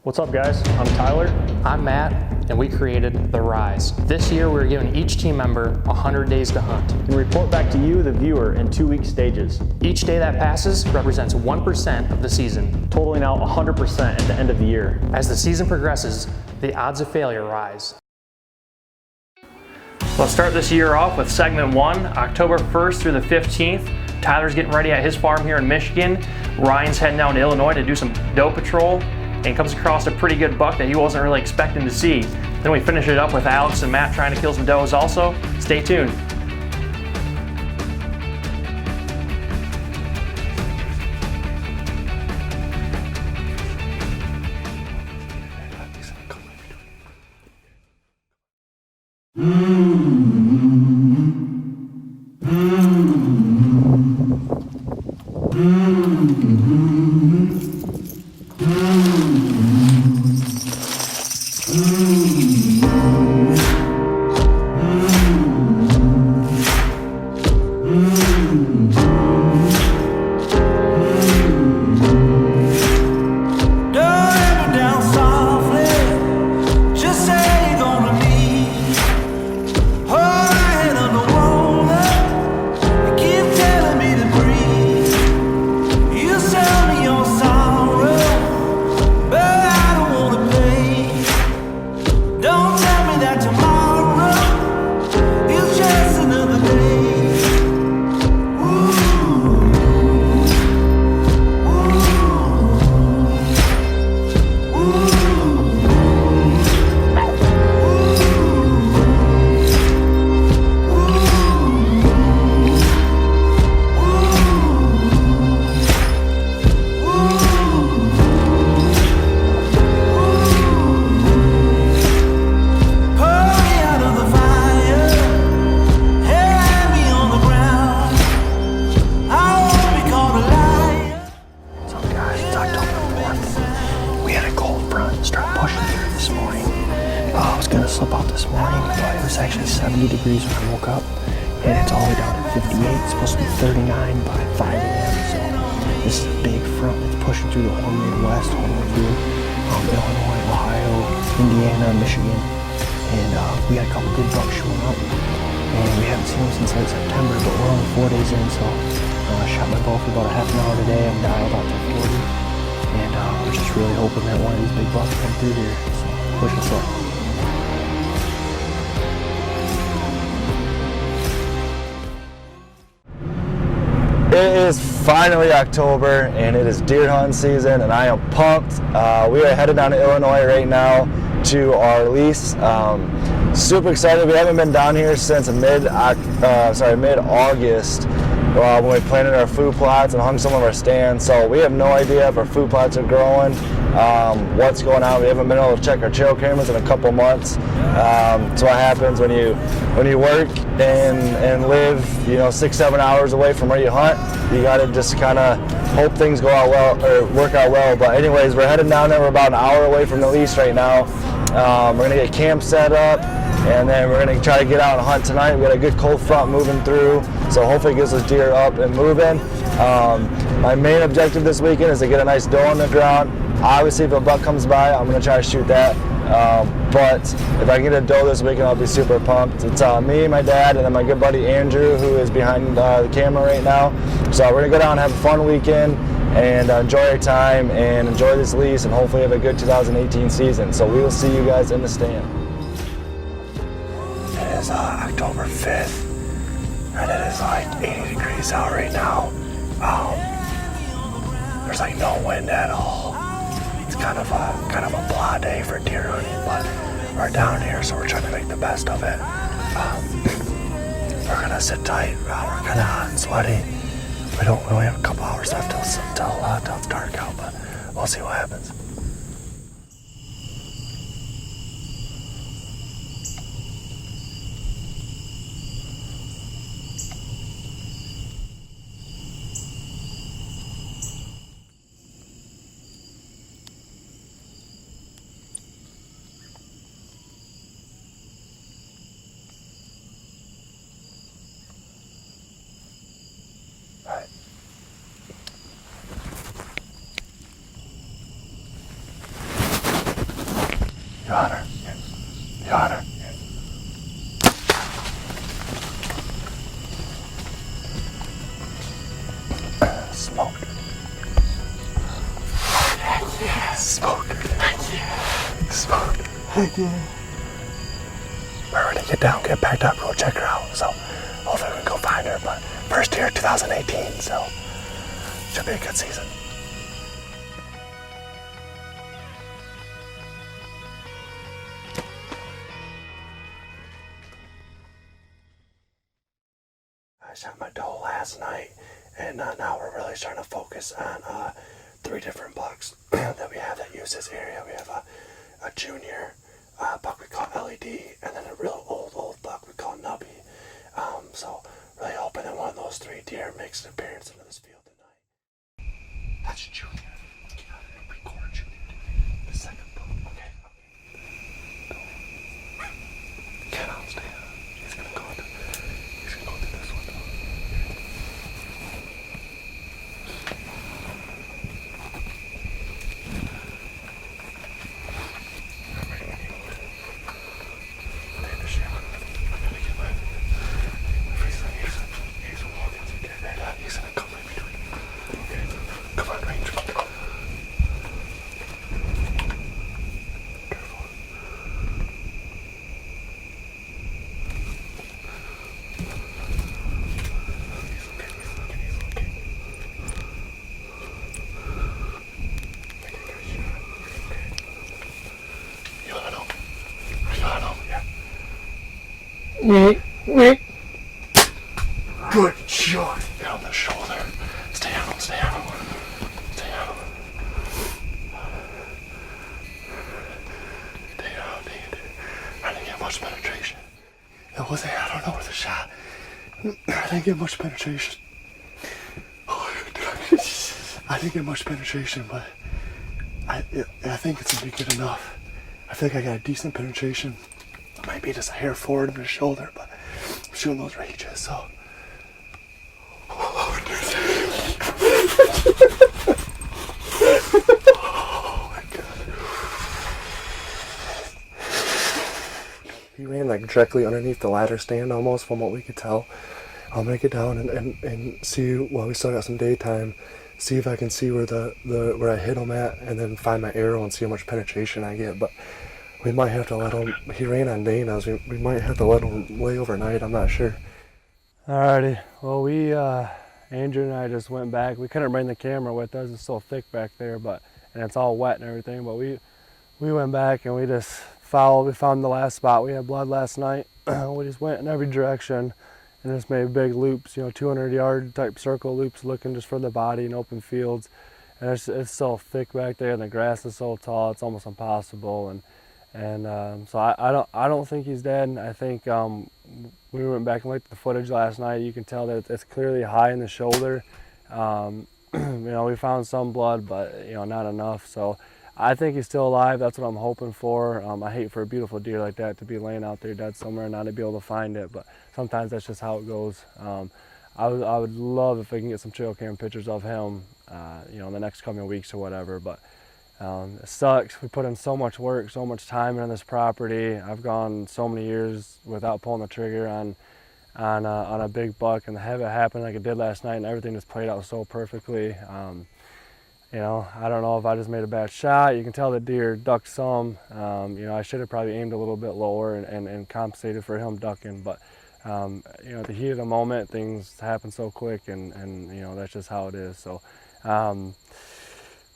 What's up, guys? I'm Tyler. I'm Matt, and we created The Rise. This year, we're giving each team member 100 days to hunt. And report back to you, the viewer, in 2-week stages. Each day that passes represents 1% of the season. Totaling out 100% at the end of the year. As the season progresses, the odds of failure rise. Let's start this year off with segment 1, October 1st through the 15th. Tyler's getting ready at his farm here in Michigan. Ryan's heading down to Illinois to do some doe patrol, and comes across a pretty good buck that he wasn't really expecting to see. Then we finish it up with Alex and Matt trying to kill some does also. Stay tuned. Slip out this morning, but it was actually 70 degrees when I woke up, and it's all the way down to 58. It's supposed to be 39 by 5 a.m. So this is a big front that's pushing through the whole Midwest, all the way through Illinois, Ohio, Indiana, Michigan, and we had a couple good bucks showing up, and we haven't seen them since like September, but we're only 4 days in, so I shot my bow for about a half an hour today. I'm dialed out to 40, and we're just really hoping that one of these big bucks come through here. So wish us luck. It is finally October, and it is deer hunting season, and I am pumped. We are headed down to Illinois right now to our lease. Super excited. We haven't been down here since mid-August when we planted our food plots and hung some of our stands. So we have no idea if our food plots are growing, what's going on. We haven't been able to check our trail cameras in a couple months. So what happens when you work and live 6-7 hours away from where you hunt, you gotta just kind of hope things go out well or work out well. But anyways, we're heading down there. We're about an hour away from the lease right now. We're gonna get camp set up, and then we're gonna try to get out and hunt tonight. We got a good cold front moving through, so hopefully it gets those deer up and moving. My main objective this weekend is to get a nice doe on the ground. Obviously, if a buck comes by, I'm gonna try to shoot that. But if I get a doe this weekend, I'll be super pumped. It's me, my dad, and then my good buddy Andrew, who is behind the camera right now. So we're gonna go down and have a fun weekend and enjoy our time and enjoy this lease, and hopefully have a good 2018 season. So we will see you guys in the stand. It is October 5th, and it is like 80 degrees out right now. There's like no wind at all. It's kind of a blah day for deer hunting, but we're down here, so we're trying to make the best of it. We're gonna sit tight. We're kind of hot and sweaty. We only have a couple hours left till it's dark out, but we'll see what happens. got her. You got her. Smoked her. Heck yeah. Smoked her. Heck yeah. Smoked her. Heck yeah. We're ready to get down, get packed up, go check her out. So hopefully we can go find her. But first year, 2018, so should be a good season. I shot my doe last night, and now we're really starting to focus on 3 different bucks that we have that use this area. We have a junior buck we call LED, and then a real old buck we call Nubby. So really hoping that one of those 3 deer makes an appearance into this field tonight. That's junior. Record junior. The second buck. Okay. Go. Get on, stay on. He's gonna go through this window. He's gonna come right between. Okay. Come on, Ranger. Careful. He's okay. Make a good shot. Okay. You got him? Yeah. Good shot. Get on the shoulder. Stay on him. Stay on him. Dang it. I didn't get much penetration. It wasn't, I don't know where the shot. I didn't get much penetration. I didn't get much penetration, but I think it's gonna be good enough. I feel like I got a decent penetration. It might be just a hair forward in the shoulder, but I'm shooting those rages, so. Oh my God. He ran like directly underneath the ladder stand almost from what we could tell. I'm gonna get down and see while we still got some daytime, see if I can see where I hit him at, and then find my arrow and see how much penetration I get. But we might have to let him, he ran on Dana's, we might have to let him lay overnight, I'm not sure. Alrighty, well Andrew and I just went back. We couldn't bring the camera with us, it's so thick back there, and it's all wet and everything, but we went back and we just found the last spot. We had blood last night. We just went in every direction and just made big loops, 200-yard type circle loops looking just for the body in open fields. And it's so thick back there and the grass is so tall, it's almost impossible. So I don't think he's dead. I think we went back and looked at the footage last night. You can tell that it's clearly high in the shoulder. We found some blood, but not enough. So I think he's still alive. That's what I'm hoping for. I hate for a beautiful deer like that to be laying out there dead somewhere and not to be able to find it. But sometimes that's just how it goes. I would love if I can get some trail cam pictures of him, in the next coming weeks or whatever. But it sucks. We put in so much work, so much time into this property. I've gone so many years without pulling the trigger on a big buck, and to have it happen like it did last night, and everything just played out so perfectly. I don't know if I just made a bad shot. You can tell the deer ducked some. I should have probably aimed a little bit lower and compensated for him ducking, but at the heat of the moment, things happen so quick, and that's just how it is. So I'm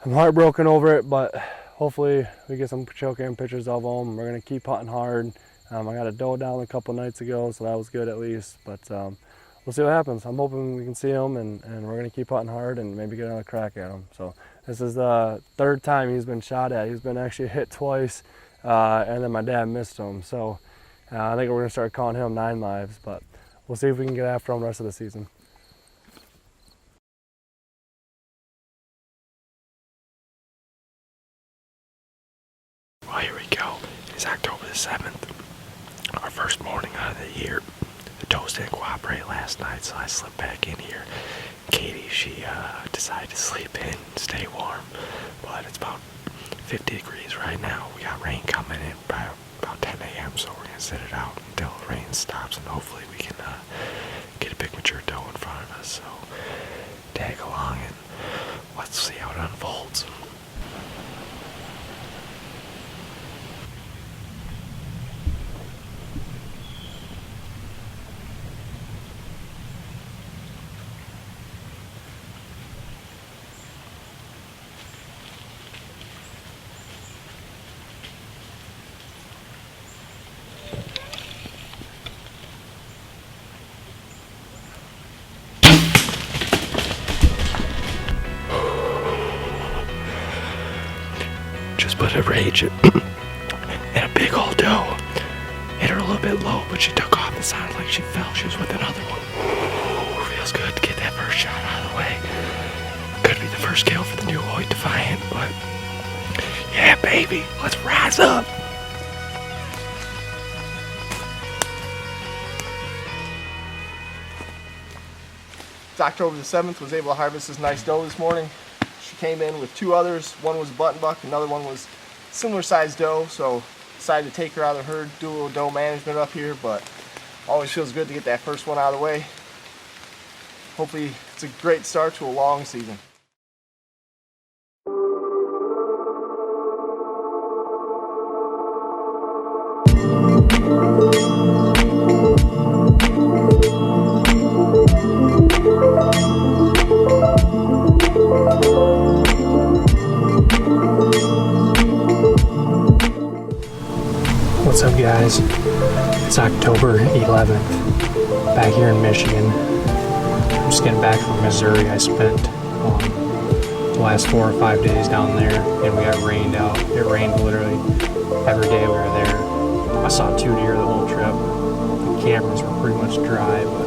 heartbroken over it, but hopefully we get some trail cam pictures of them. We're gonna keep hunting hard. I got a doe down a couple nights ago, so that was good at least, but we'll see what happens. I'm hoping we can see him, and we're gonna keep hunting hard and maybe get another crack at him. So this is the 3rd time he's been shot at. He's been actually hit twice, and then my dad missed him. So I think we're gonna start calling him 9 lives, but we'll see if we can get after him the rest of the season. Well, here we go. It's October the 7th, our first morning out of the year. The does didn't cooperate last night, so I slipped back in here. Katie, she decided to sleep in, stay warm, but it's about 50 degrees right now. We got rain coming minute, by about 10 a.m. So we're gonna sit it out until the rain stops, and hopefully we can get a big mature doe in front of us. So tag along and let's see how it unfolds. Just put a rage and a big old doe. Hit her a little bit low, but she took off. It sounded like she fell. She was with another one. Ooh, feels good to get that first shot out of the way. Could be the first kill for the new Lloyd Defiant, but yeah, baby, let's rise up. It's October the 7th, was able to harvest this nice doe this morning. She came in with two others. One was a button buck, another one was similar sized doe, so decided to take her out of the herd, do a little doe management up here, but always feels good to get that first one out of the way. Hopefully it's a great start to a long season. What's up, guys? It's October 11th, back here in Michigan. I'm just getting back from Missouri. I spent the last 4 or 5 days down there, and we got rained out. It rained literally every day we were there. I saw 2 deer the whole trip. The cameras were pretty much dry, but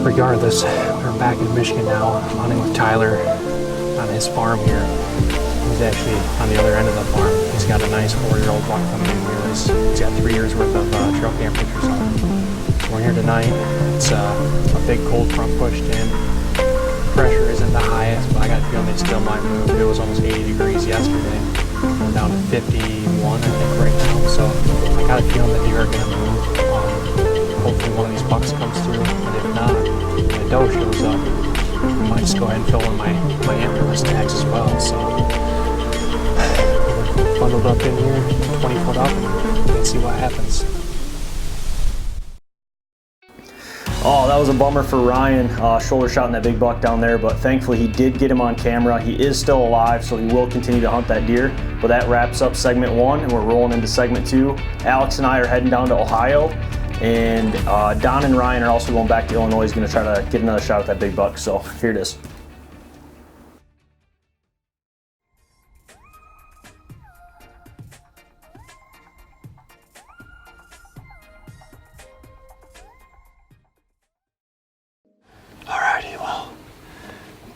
regardless, we're back in Michigan now. I'm hunting with Tyler on his farm here. He's actually on the other end of the farm. He's got a nice 4-year-old buck coming in here. He's got 3 years worth of trail cam pictures on him. We're here tonight. It's a big cold front pushed in. Pressure isn't the highest, but I got a feeling they still might move. It was almost 80 degrees yesterday. We're down to 51, I think, right now. So I got a feeling the deer are going to move. Hopefully one of these bucks comes through, and if not, the doe shows up. I might just go ahead and fill in my antlerless tags as well. So bundled up in here, 20 foot up, and see what happens. Oh, that was a bummer for Ryan. Shoulder shot in that big buck down there, but thankfully he did get him on camera. He is still alive, so he will continue to hunt that deer. But that wraps up segment 1, and we're rolling into segment 2. Alex and I are heading down to Ohio, and Don and Ryan are also going back to Illinois. He's going to try to get another shot at that big buck, so here it is. Alrighty, well,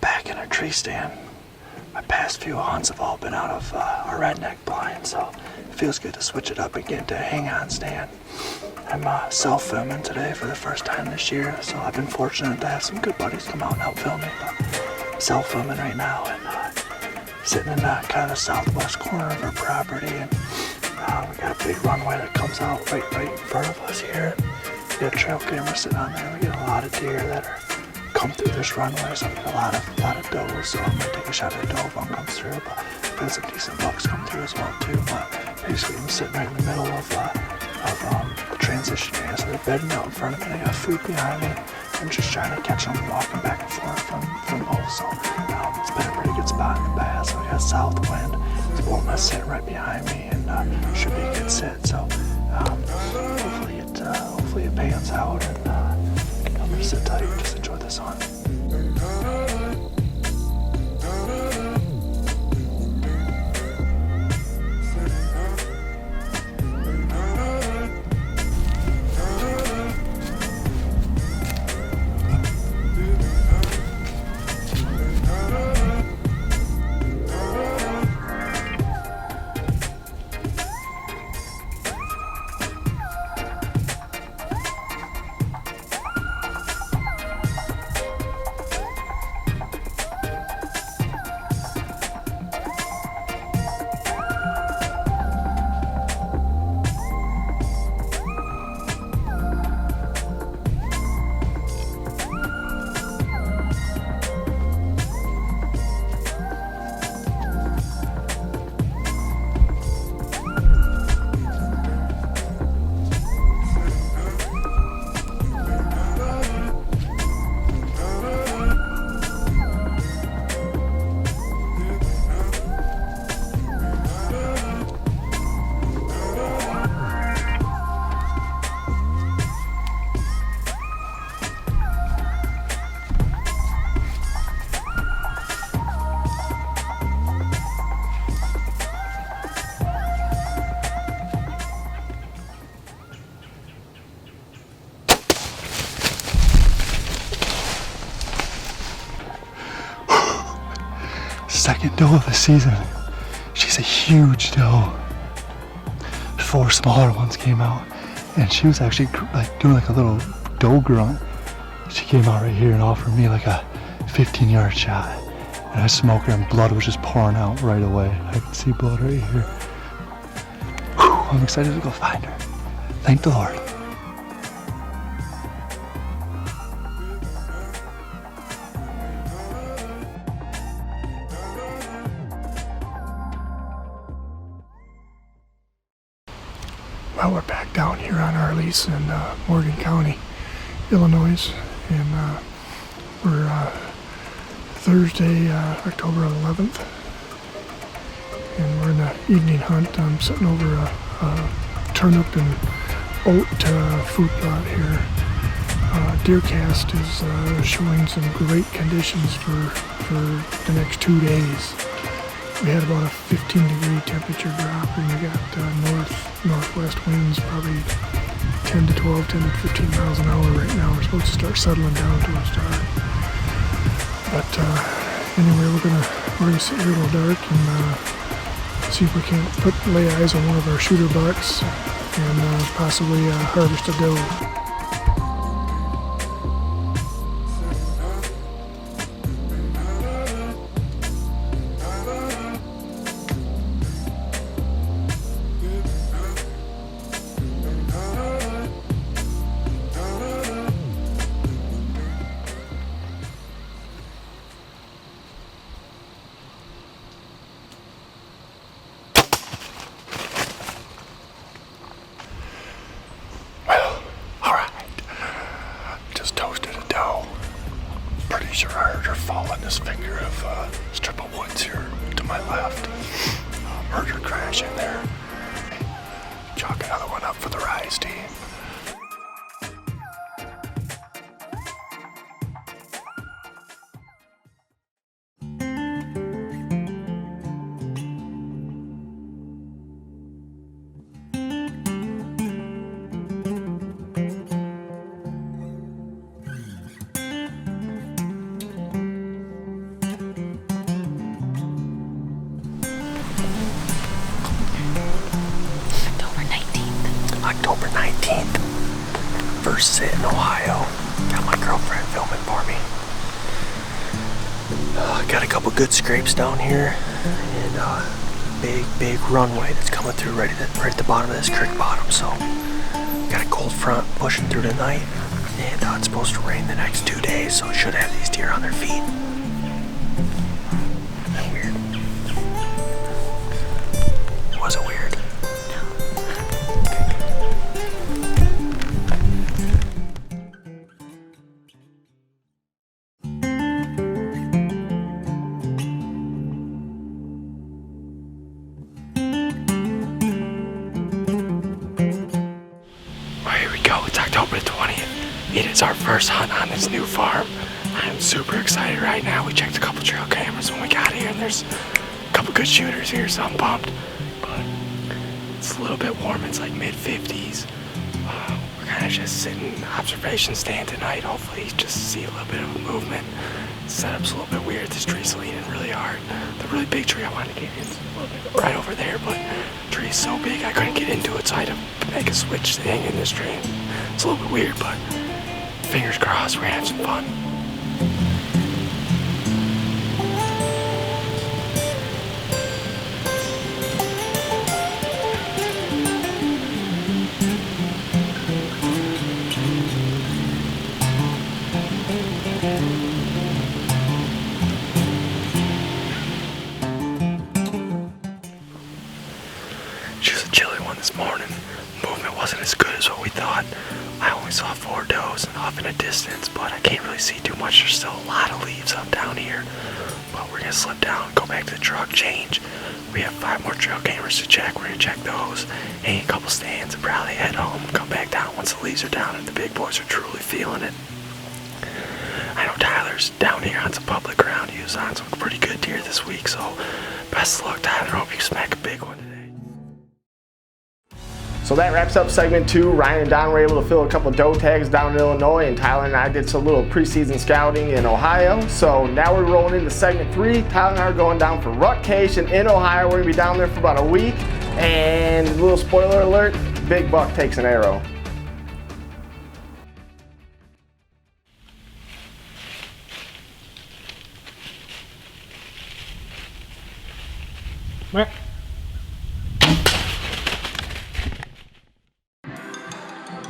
back in our tree stand. My past few hunts have all been out of our redneck blind, so it feels good to switch it up and get into a hang-on stand. I'm self-filming today for the first time this year, so I've been fortunate to have some good buddies come out and help film me. But I'm self-filming right now and sitting in kind of the southwest corner of our property, and we got a big runway that comes out right in front of us here. We got a trail camera sitting on there. We get a lot of deer that are come through this runway, so I'm getting a lot of does, so I'm gonna take a shot at a doe if one comes through, but I've got some decent bucks come through as well too. But basically I'm sitting right in the middle of the transition area, so they're bedding out in front of me, they got food behind me. I'm just trying to catch them walking back and forth from both, so it's been a pretty good spot in the past. So we got south wind, the bullnut sitting right behind me, and should be a good sit, so hopefully it pans out, and I'm gonna sit tight and just enjoy this hunt. second doe of the season. She's a huge doe. 4 smaller ones came out, and she was actually like doing like a little doe grunt. She came out right here and offered me like a 15-yard shot, and I smoked her, and blood was just pouring out right away. I can see blood right here. Whew, I'm excited to go find her. Thank the Lord. Well, we're back down here on our lease in Morgan County, Illinois, and we're Thursday, October 11th, and we're in the evening hunt. I'm sitting over a turnip and oat food plot here. Deercast is showing some great conditions for the next 2 days. We had about a 15-degree temperature drop, and we got northwest winds, probably 10 to 12, 10 to 15 miles an hour right now. We're supposed to start settling down to a start. But anyway, we're gonna sit here a little dark and see if we can't lay eyes on one of our shooter bucks and possibly harvest a doe. Sure I heard her fall in this finger of strip of woods here to my left. Heard her crash in there. Chalk another one up for the Rise team. October 19th, first sit in Ohio. Got my girlfriend filming for me. Got a couple good scrapes down here, and big runway that's coming through right at the bottom of this creek bottom. So got a cold front pushing through tonight, and it's supposed to rain the next 2 days, so it should have these deer on their feet. Isn't that weird? Was it weird? It's October 20th. It is our first hunt on this new farm. I'm super excited right now. We checked a couple trail cameras when we got here, and there's a couple good shooters here, so I'm pumped. But it's a little bit warm. It's like mid-50s. We're kind of just sitting in observation stand tonight. Hopefully just see a little bit of a movement. Setup's a little bit weird. This tree's leaning really hard. The really big tree I wanted to get in is a little bit right over there, but the tree's so big I couldn't get into it, so I had to make a switch to hang in this tree. It's a little bit weird, but fingers crossed, we're gonna have some fun. She was a chilly one this morning. Movement wasn't as good as what we thought. I only saw 4 does and off in a distance, but I can't really see too much. There's still a lot of leaves up down here. But we're gonna slip down, go back to the truck, change. We have 5 more trail cameras to check. We're gonna check those, hang a couple stands, and probably head home, come back down once the leaves are down and the big boys are truly feeling it. I know Tyler's down here on some public ground. He was on some pretty good deer this week, so best of luck, Tyler. Hope you smack a big one today. So that wraps up segment 2. Ryan and Don were able to fill a couple doe tags down in Illinois, and Tyler and I did some little preseason scouting in Ohio. So now we're rolling into segment 3. Tyler and I are going down for rutcation in Ohio. We're gonna be down there for about a week. And a little spoiler alert, big buck takes an arrow.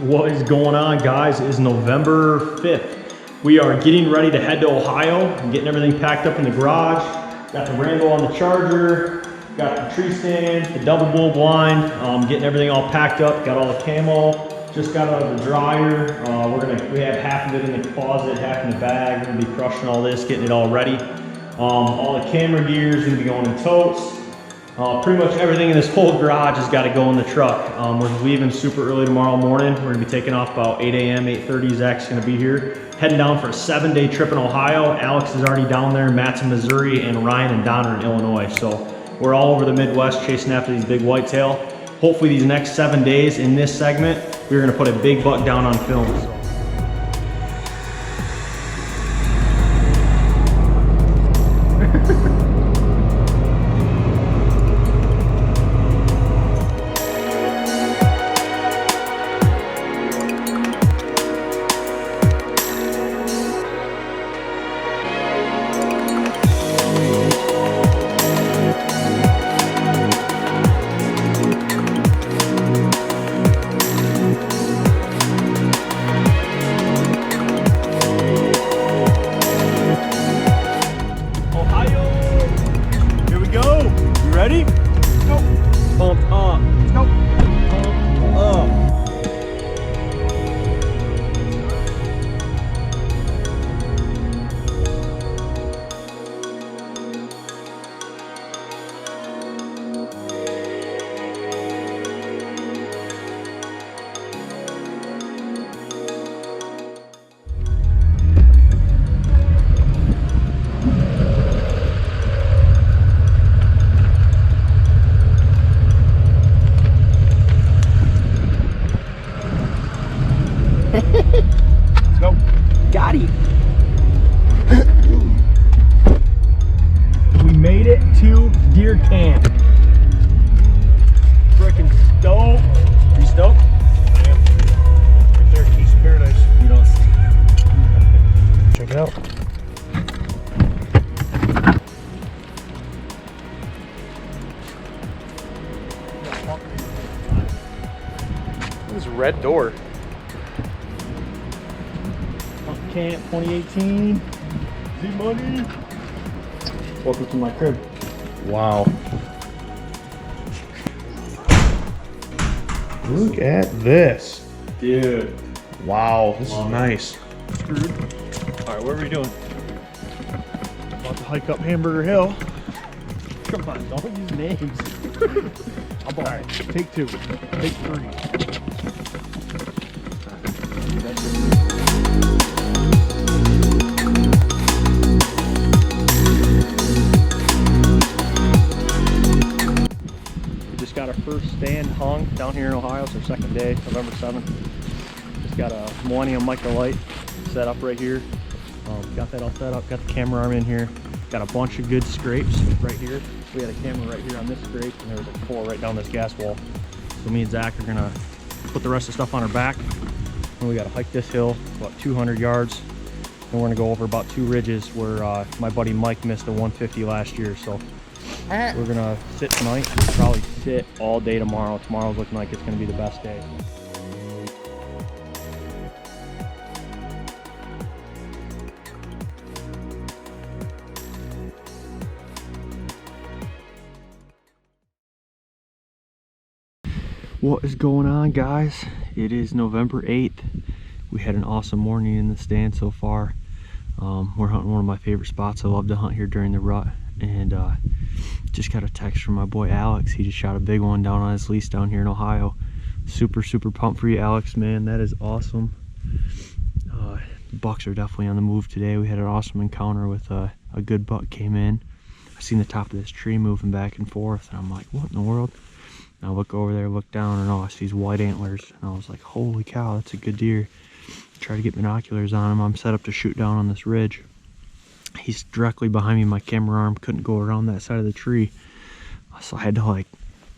What is going on, guys? It is November 5th. We are getting ready to head to Ohio and getting everything packed up in the garage. Got the Rambo on the charger, got the tree stand, the double bull blind, getting everything all packed up, got all the camo, just got out of the dryer. We have half of it in the closet, half in the bag. We're gonna be crushing all this, getting it all ready. All the camera gear is gonna be going in totes. Pretty much everything in this whole garage has got to go in the truck. We're leaving super early tomorrow morning. We're going to be taking off about 8 a.m., 8:30. Zach's going to be here. Heading down for a 7-day trip in Ohio. Alex is already down there, Matt's in Missouri, and Ryan and Don are in Illinois. So we're all over the Midwest chasing after these big whitetail. Hopefully these next 7 days in this segment, we're going to put a big buck down on film. Ready? Go. Pump up. Let's go. Pump up. Let's go. Got him. We made it to deer camp. Frickin' stoked. You stoked? I am. Right there, Keys of Paradise. You don't see. Check it out. This red door. Camp 2018. Z-Money. Welcome to my crib. Wow. Look at this. Dude. Wow, this is nice. Screwed. All right, what are we doing? About to hike up Hamburger Hill. Come on, don't use names. All right, take 2. Take 3. Got our first stand hung down here in Ohio. It's our second day, November 7th. Just got a Millennium micro light set up right here. Got that all set up, got the camera arm in here. Got a bunch of good scrapes right here. We had a camera right here on this scrape, and there was like 4 right down this gas wall. So me and Zach are gonna put the rest of the stuff on our back. And we gotta hike this hill about 200 yards. And we're gonna go over about 2 ridges where my buddy Mike missed a 150 last year. So we're gonna sit tonight. We'll probably sit all day tomorrow. Tomorrow's looking like it's gonna be the best day. What is going on, guys? It is November 8th. We had an awesome morning in the stand so far. We're hunting one of my favorite spots. I love to hunt here during the rut. And just got a text from my boy Alex. He just shot a big one down on his lease down here in Ohio. Super pumped for you, Alex, man. That is awesome. The bucks are definitely on the move today. We had an awesome encounter with a good buck came in. I seen the top of this tree moving back and forth, and I'm like, what in the world? And I look over there, look down, and I see these white antlers. And I was like, holy cow, that's a good deer. Try to get binoculars on him. I'm set up to shoot down on this ridge. He's directly behind me. My camera arm couldn't go around that side of the tree. So I had to, like,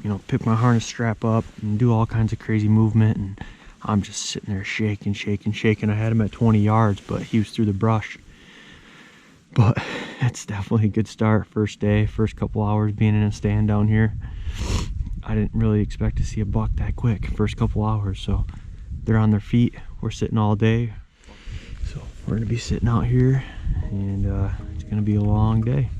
you know, pick my harness strap up and do all kinds of crazy movement. And I'm just sitting there shaking, shaking, shaking. I had him at 20 yards, but he was through the brush. But it's definitely a good start. First day, first couple hours being in a stand down here. I didn't really expect to see a buck that quick, first couple hours. So they're on their feet. We're sitting all day. So we're gonna be sitting out here, and it's gonna be a long day.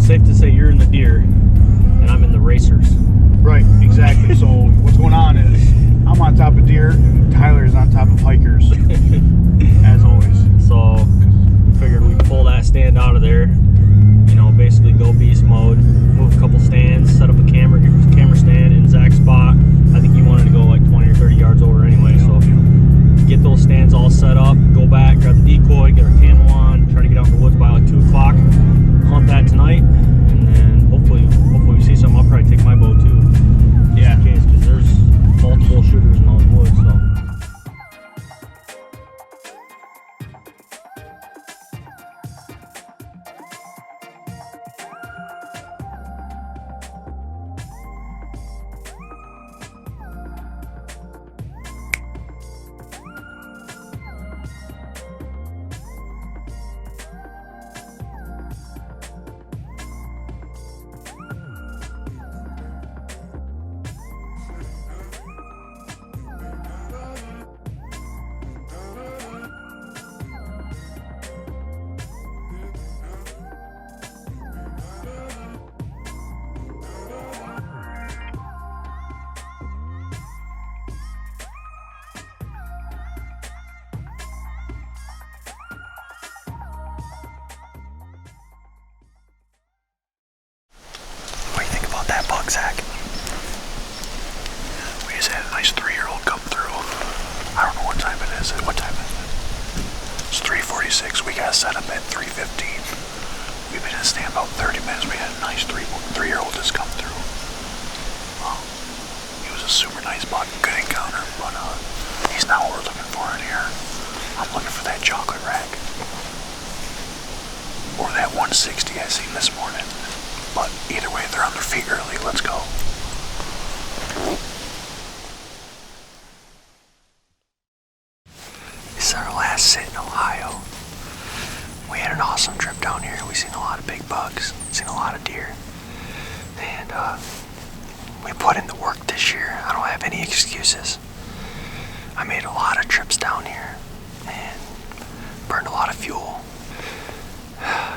Safe to say you're in the deer and I'm in the racers. Right, exactly. So what's going on is I'm on top of deer and Tyler's on top of hikers, as always. So figured we'd pull that stand out of there, you know, basically go beast mode, move a couple stands, set up a camera stand in Zach's spot. I think you wanted to go like 20 or 30 yards over anyway, so get those stands all set up, go back, grab the decoy, get our camo on, try to get out in the woods by like 2 o'clock. Hunt that tonight, and then hopefully we see something. I'll probably take my bow too, just in case, because there's multiple shooters in those woods. So. That buck, Zach. We just had a nice 3-year-old come through. I don't know what time it is. What time is it? It's 3:46. We got set up at 3:15. We've been in a stand about 30 minutes. We had a nice 3-year-old just come through. He was a super nice buck. Good encounter, but he's not what we're looking for in here. I'm looking for that chocolate rack. Or that 160 I seen this morning. But either way, they're on their feet early. Let's go. This is our last sit in Ohio. We had an awesome trip down here. We've seen a lot of big bucks, seen a lot of deer. And we put in the work this year. I don't have any excuses. I made a lot of trips down here and burned a lot of fuel.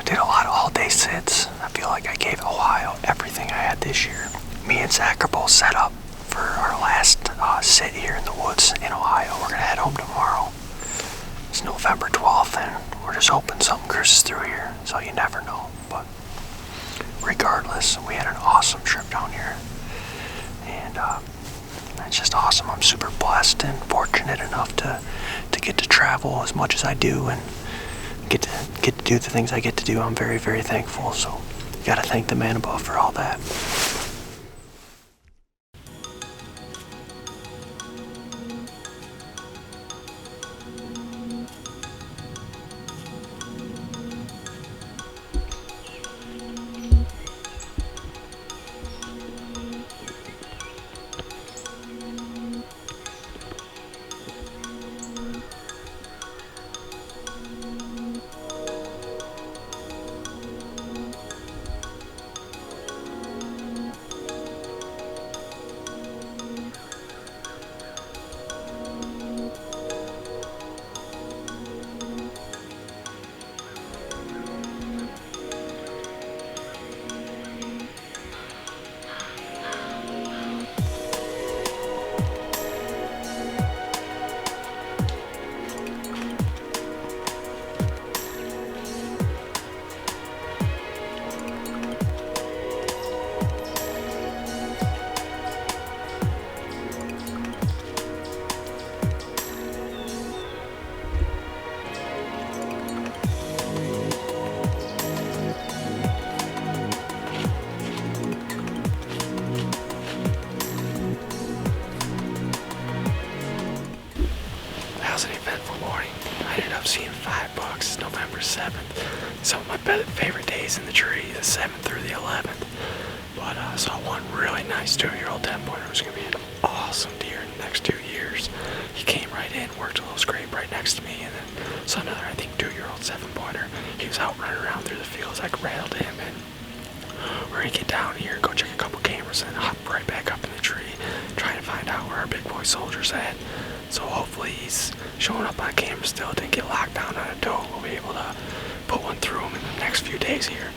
Did a lot of all-day sits. I feel like I gave Ohio everything I had this year. Me and Zach are both set up for our last sit here in the woods in Ohio. We're gonna head home tomorrow. It's November 12th, and we're just hoping something cruises through here, so you never know. But regardless, we had an awesome trip down here, and it's just awesome. I'm super blessed and fortunate enough to get to travel as much as I do, and get to do the things I get to do. I'm very, very thankful. So, gotta thank the man above for all that. 7th. Some of my favorite days in the tree, the 7th through the 11th. But I saw one really nice 2-year-old 10-pointer. It was going to be an awesome deer in the next 2 years. He came right in, worked a little scrape right next to me, and then saw another, I think, 2-year-old 7-pointer. He was out running around through the fields. I rattled him, and we're going to get down here, go check a couple cameras, and hop right back up in the tree, trying to find out where our big boy soldier's at. So hopefully he's showing up on camera still, didn't get locked down on a doe. We'll be able to put one through him in the next few days here.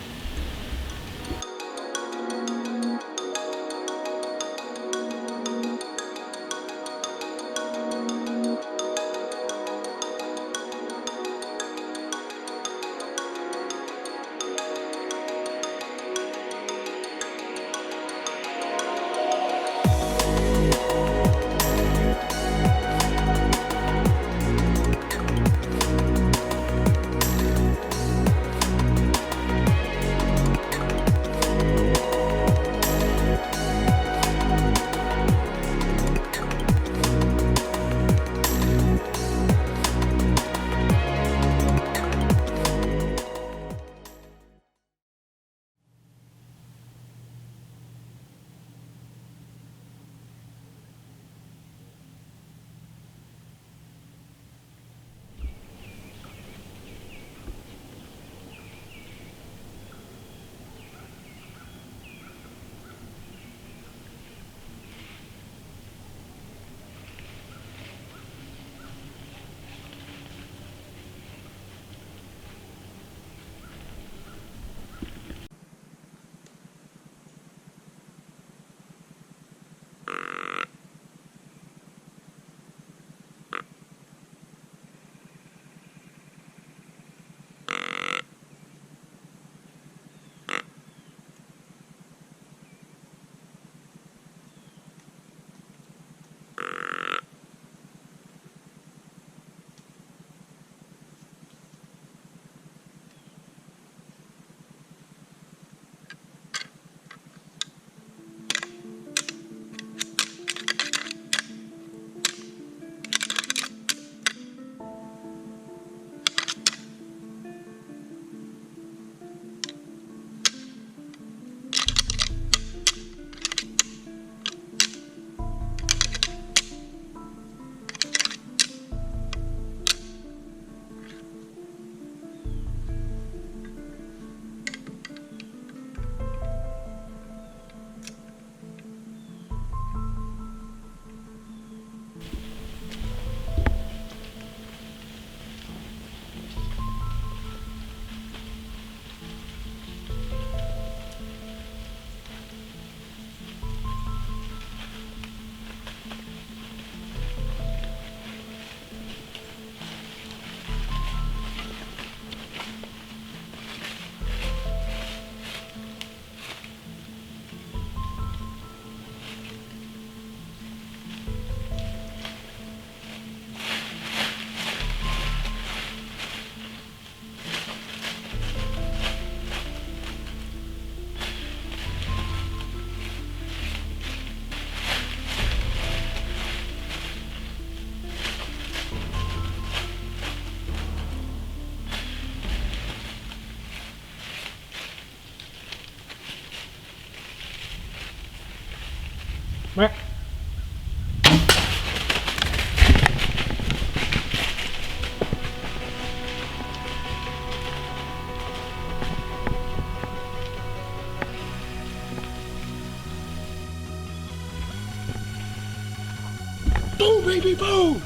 Boom, baby, boom!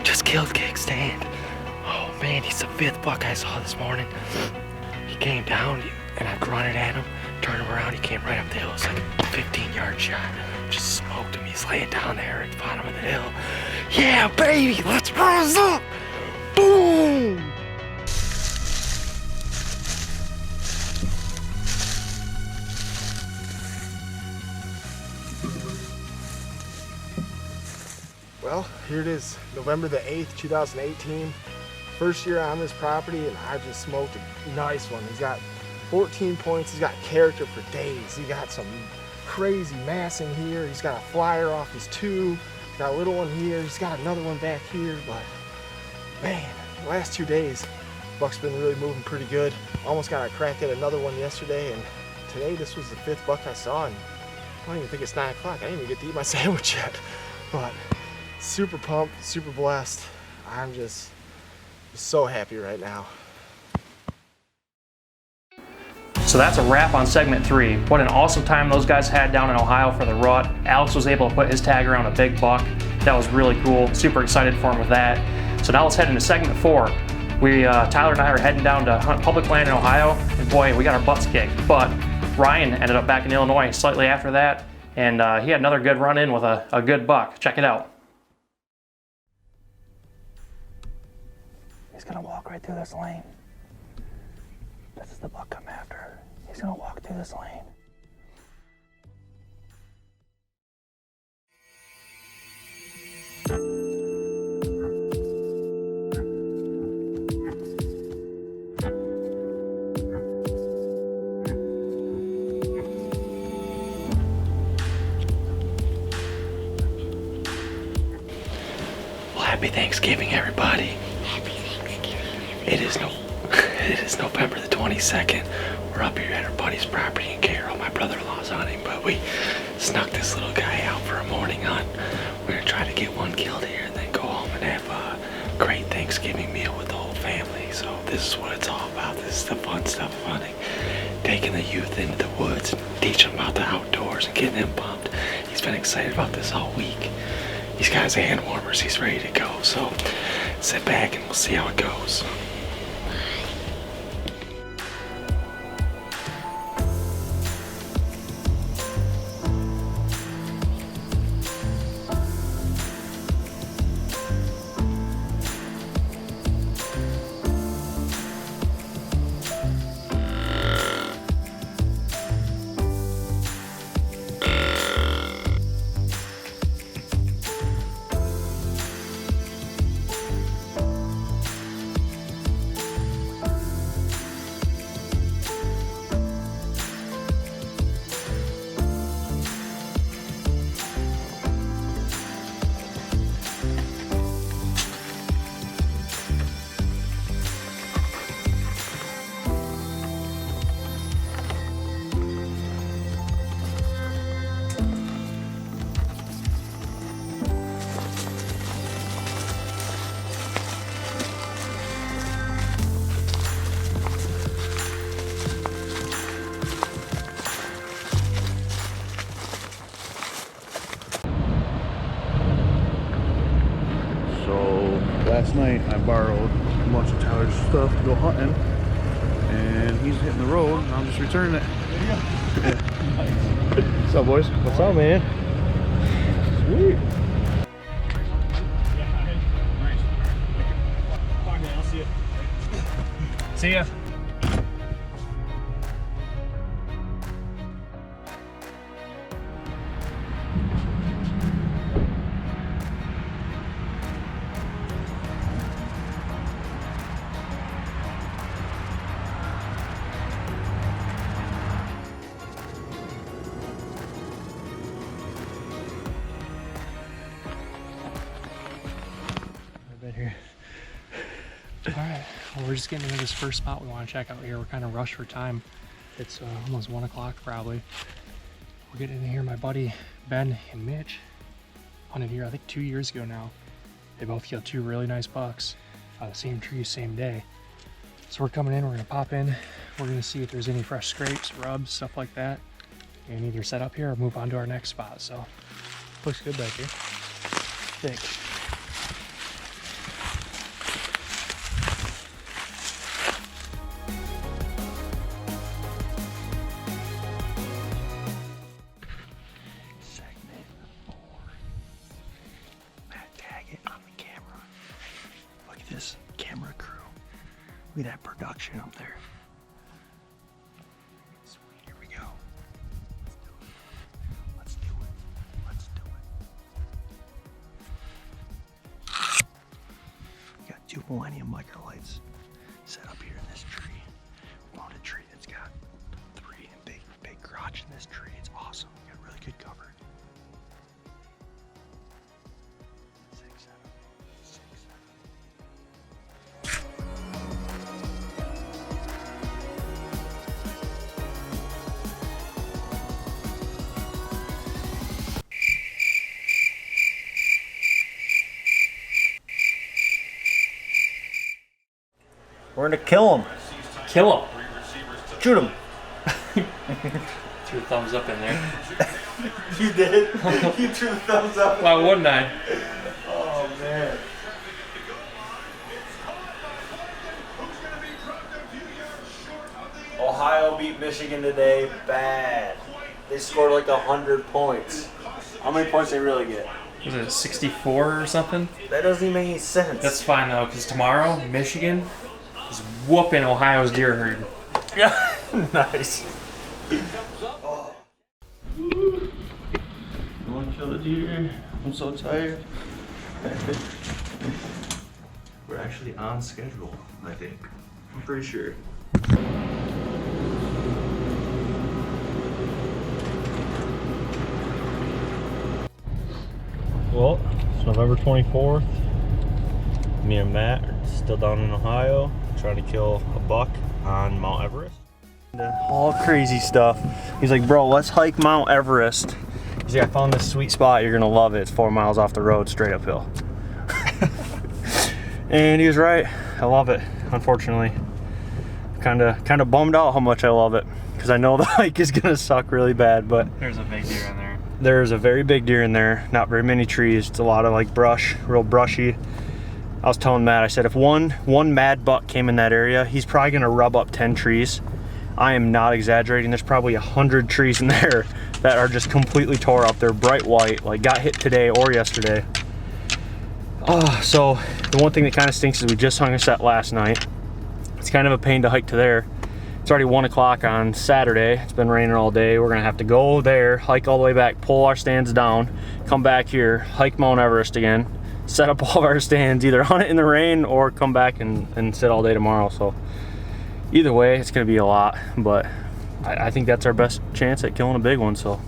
Just killed Kickstand. Oh man, he's the 5th buck I saw this morning. He came down and I grunted at him, turned him around, he came right up the hill. It's like a 15-yard shot. Just smoked him. He's laying down there at the bottom of the hill. Yeah, baby, let's rise up! Boom! Well, here it is, November the 8th, 2018. First year on this property, and I just smoked a nice one. He's got 14 points. He's got character for days. He got some crazy massing here. He's got a flyer off his 2. He's got a little one here. He's got another one back here. But man, the last 2 days, buck's been really moving pretty good. Almost got a crack at another one yesterday, and today this was the 5th buck I saw, and I don't even think it's 9 o'clock. I didn't even get to eat my sandwich yet. But super pumped, super blessed. I'm just so happy right now. So that's a wrap on segment 3. What an awesome time those guys had down in Ohio for the rut. Alex was able to put his tag around a big buck. That was really cool. Super excited for him with that. So now let's head into segment 4. Tyler and I are heading down to hunt public land in Ohio, and boy, we got our butts kicked. But Ryan ended up back in Illinois slightly after that, and he had another good run in with a good buck. Check it out. He's gonna walk right through this lane. This is the buck I'm after. He's gonna walk through this lane. Well, happy Thanksgiving, everybody. Happy Thanksgiving. It is November the 22nd. We're up here at our buddy's property in Carroll. My brother-in-law's hunting, but we snuck this little guy out for a morning hunt. We're gonna try to get one killed here and then go home and have a great Thanksgiving meal with the whole family. So this is what it's all about. This is the fun stuff of hunting. Taking the youth into the woods and teaching them about the outdoors and getting him pumped. He's been excited about this all week. He's got his hand warmers. He's ready to go. So sit back and we'll see how it goes. Last night I borrowed a bunch of Tyler's stuff to go hunting, and he's hitting the road, and I'm just returning it. There you go. What's up, boys? What's up, man? Sweet. See ya. Here. All right, well, we're just getting into this first spot we want to check out here. We're kind of rushed for time. It's almost 1 o'clock probably. We're getting in here. My buddy Ben and Mitch hunted here I think 2 years ago now. They both killed 2 really nice bucks out of the same tree, same day. So we're coming in, we're gonna pop in, we're gonna see if there's any fresh scrapes, rubs, stuff like that, and either set up here or move on to our next spot. So looks good back here. Thick. Camera crew. Look at that production up there. Sweet, here we go. Let's do it. Let's do it. Let's do it. We got 2 Millennium micro lights set up here in this tree. We found a tree that's got 3 big crotch in this tree. It's awesome. We got really good cover. 6, 7, 6, 7. We're gonna kill him. Kill him. Shoot him. Threw a thumbs up in there. You did? You threw the thumbs up. Why wouldn't I? Oh, man. Ohio beat Michigan today bad. They scored like 100 points. How many points they really get? Was it 64 or something? That doesn't even make any sense. That's fine though, because tomorrow Michigan is whooping Ohio's deer herd. Yeah, nice. I want to kill the deer. I'm so tired. We're actually on schedule, I think. I'm pretty sure. Well, it's November 24th. Me and Matt are still down in Ohio trying to kill a buck on Mount Everest. All crazy stuff. He's like, bro, let's hike Mount Everest. He's like, I found this sweet spot. You're gonna love it. It's 4 miles off the road, straight uphill. And he was right. I love it. Unfortunately, kind of bummed out how much I love it because I know the hike is gonna suck really bad. But There's a big deer in there. there's a very big deer in there. Not very many trees. It's a lot of like brush, real brushy. I was telling Matt, I said, if one mad buck came in that area, he's probably gonna rub up 10 trees. I am not exaggerating. There's probably 100 trees in there that are just completely tore up. They're bright white, like got hit today or yesterday. Oh, so the one thing that kind of stinks is we just hung a set last night. It's kind of a pain to hike to there. It's already 1 o'clock on Saturday. It's been raining all day. We're gonna have to go there, hike all the way back, pull our stands down, come back here, hike Mount Everest again, set up all of our stands, either hunt it in the rain or come back and sit all day tomorrow. So either way, it's gonna be a lot, but I think that's our best chance at killing a big one, so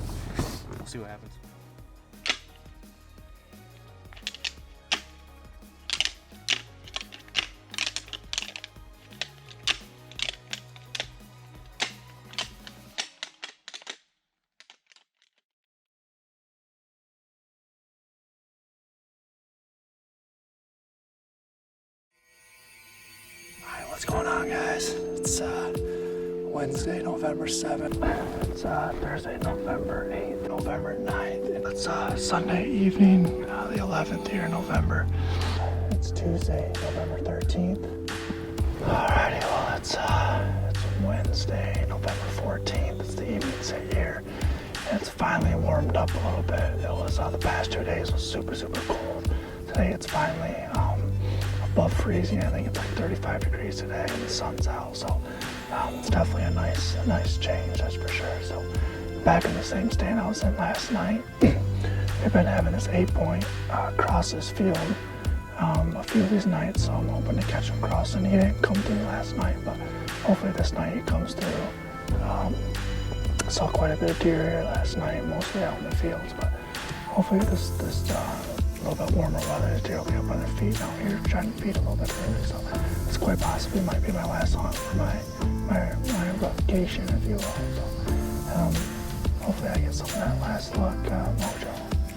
we'll see what happens. Alright, what's going on, guys? It's Wednesday, November 7th. It's Thursday, November 8th, November 9th. It's Sunday evening, the 11th here in November. It's Tuesday, November 13th. Alrighty, well, it's Wednesday, November 14th. It's the evening sit here. And it's finally warmed up a little bit. It was the past 2 days was super cold. Today it's finally above freezing. I think it's like 35 degrees today and the sun's out, so it's definitely a nice change, that's for sure. So back in the same stand I was in last night. We've been having this 8-point across this field a few of these nights, so I'm hoping to catch him crossing. He didn't come through last night, but hopefully this night he comes through. Saw quite a bit of deer here last night, mostly out in the fields, but hopefully this a little bit warmer weather, the deer will be up on their feet out here trying to feed a little bit early, so it's quite possibly might be my last hunt for my vacation, if you will. So hopefully I get some of that last luck mojo,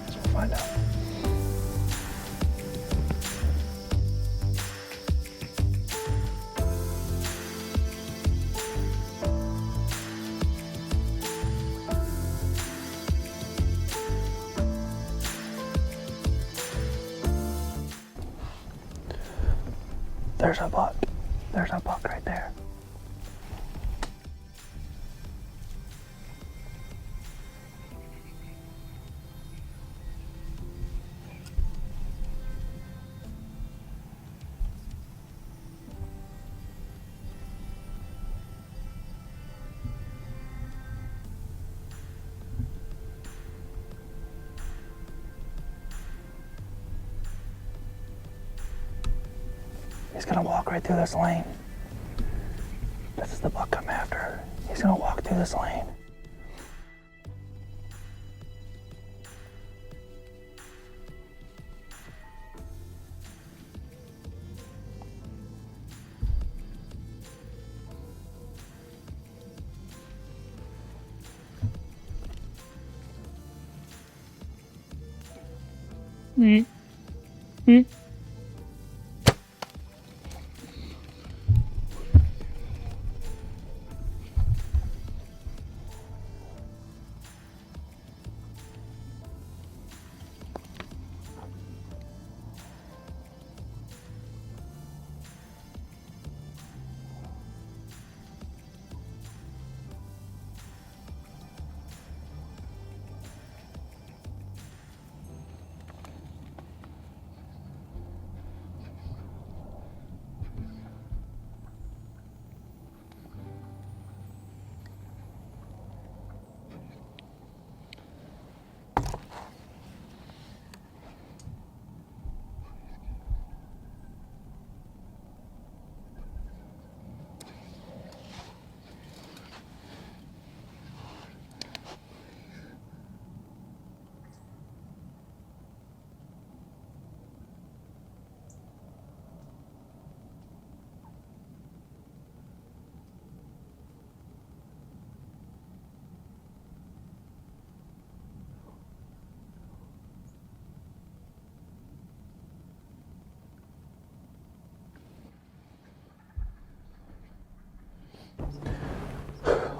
so we'll find out. There's a buck. There's a buck right there. He's gonna walk right through this lane. This is the buck I'm after. He's gonna walk through this lane.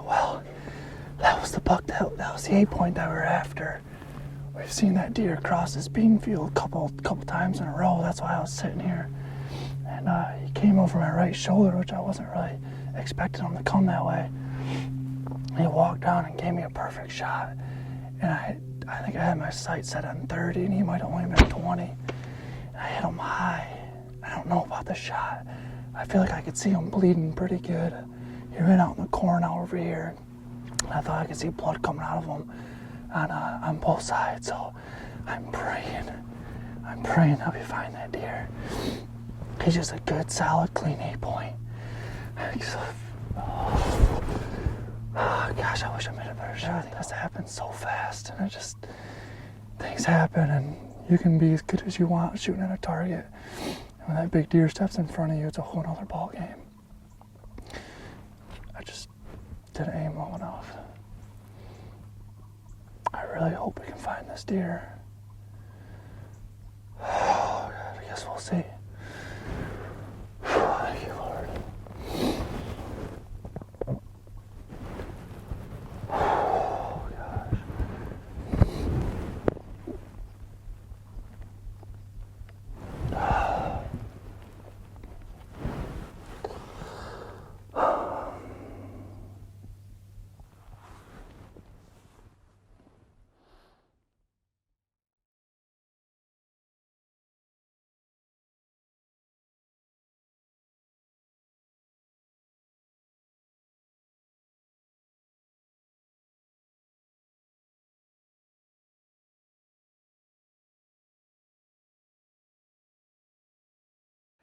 Well, that was the buck, that was the 8-point that we were after. We've seen that deer cross this bean field a couple times in a row. That's why I was sitting here. And he came over my right shoulder, which I wasn't really expecting him to come that way. And he walked down and gave me a perfect shot. And I think I had my sight set on 30, and he might have only been 20. And I hit him high. I don't know about the shot. I feel like I could see him bleeding pretty good. He ran out in the corn out over here. And I thought I could see blood coming out of him on both sides. So I'm praying that we find that deer. He's just a good, solid, clean 8-point. Oh, gosh, I wish I made a better shot. This happens so fast, and things happen, and you can be as good as you want shooting at a target. And when that big deer steps in front of you, it's a whole nother ball game. I just didn't aim low enough. I really hope we can find this deer. Oh, God, I guess we'll see. Thank you, Lord. Oh, gosh.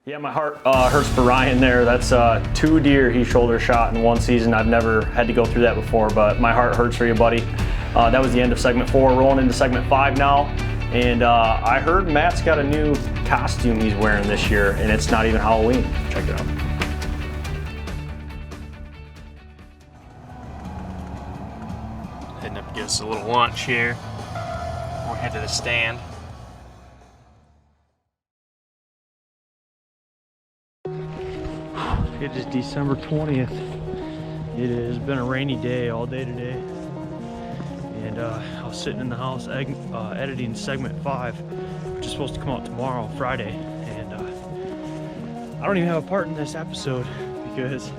Yeah, my heart hurts for Ryan there. That's 2 deer he shoulder shot in one season. I've never had to go through that before, but my heart hurts for you, buddy. That was the end of segment 4. Rolling into segment 5 now. And I heard Matt's got a new costume he's wearing this year, and it's not even Halloween. Check it out. Heading up to get us a little lunch here. We'll head to the stand. It is December 20th. It has been a rainy day all day today. And I was sitting in the house editing segment 5, which is supposed to come out tomorrow, Friday. And I don't even have a part in this episode because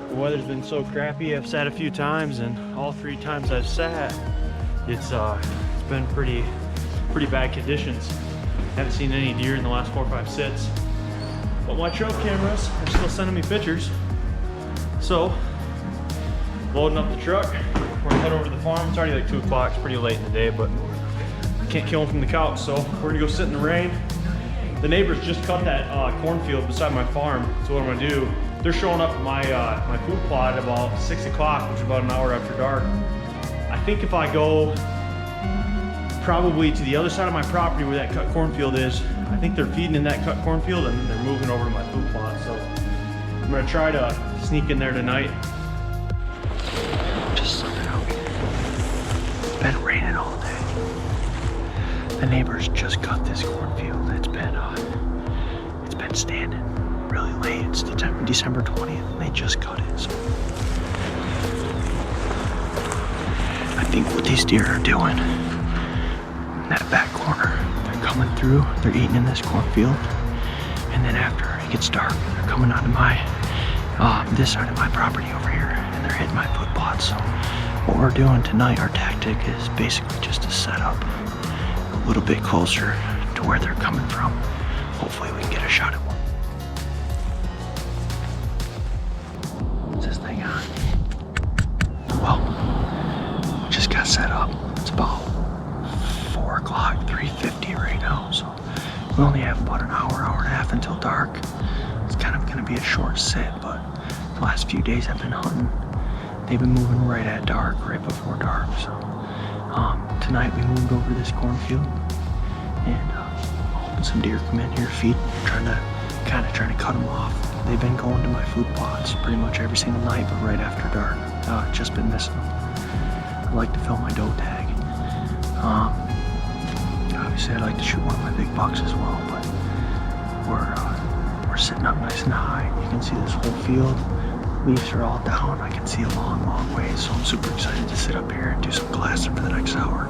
the weather's been so crappy. I've sat a few times, and all 3 times I've sat, it's been pretty bad conditions. Haven't seen any deer in the last 4 or 5 sits. But my trail cameras are still sending me pictures. So, loading up the truck, we're gonna head over to the farm. It's already like 2 o'clock, it's pretty late in the day, but I can't kill them from the couch, so we're gonna go sit in the rain the neighbors just cut that cornfield beside my farm. So what I'm gonna do, they're showing up at my my food plot at about 6 o'clock, which is about an hour after dark. I think if I go probably to the other side of my property where that cut cornfield is, I think they're feeding in that cut cornfield and then they're moving over to my food plot. So I'm gonna try to sneak in there tonight. Just something out. It's been raining all day. The neighbors just cut this cornfield. It's been standing really late. It's December 20th and they just cut it. So I think what these deer are doing in that back corner, they're coming through, they're eating in this cornfield, and then after it gets dark, they're coming onto my this side of my property over here, and they're hitting my food plots. So what we're doing tonight, our tactic is basically just to set up a little bit closer to where they're coming from. Hopefully we can get a shot at one. What's this thing on? Well, we just got set up. It's about 4 o'clock, 3:50 right now, so we only have about an hour and a half until dark. It's kind of gonna be a short sit, but the last few days I've been hunting, they've been moving right at dark, right before dark. So tonight we moved over this cornfield, and hoping some deer come in here, feed, trying to cut them off. They've been going to my food plots pretty much every single night, but right after dark. Just been missing them. I like to fill my doe tag. Obviously I'd like to shoot one of my big bucks as well, but we're sitting up nice and high. You can see this whole field. Leaves are all down. I can see a long, long way, so I'm super excited to sit up here and do some glassing for the next hour.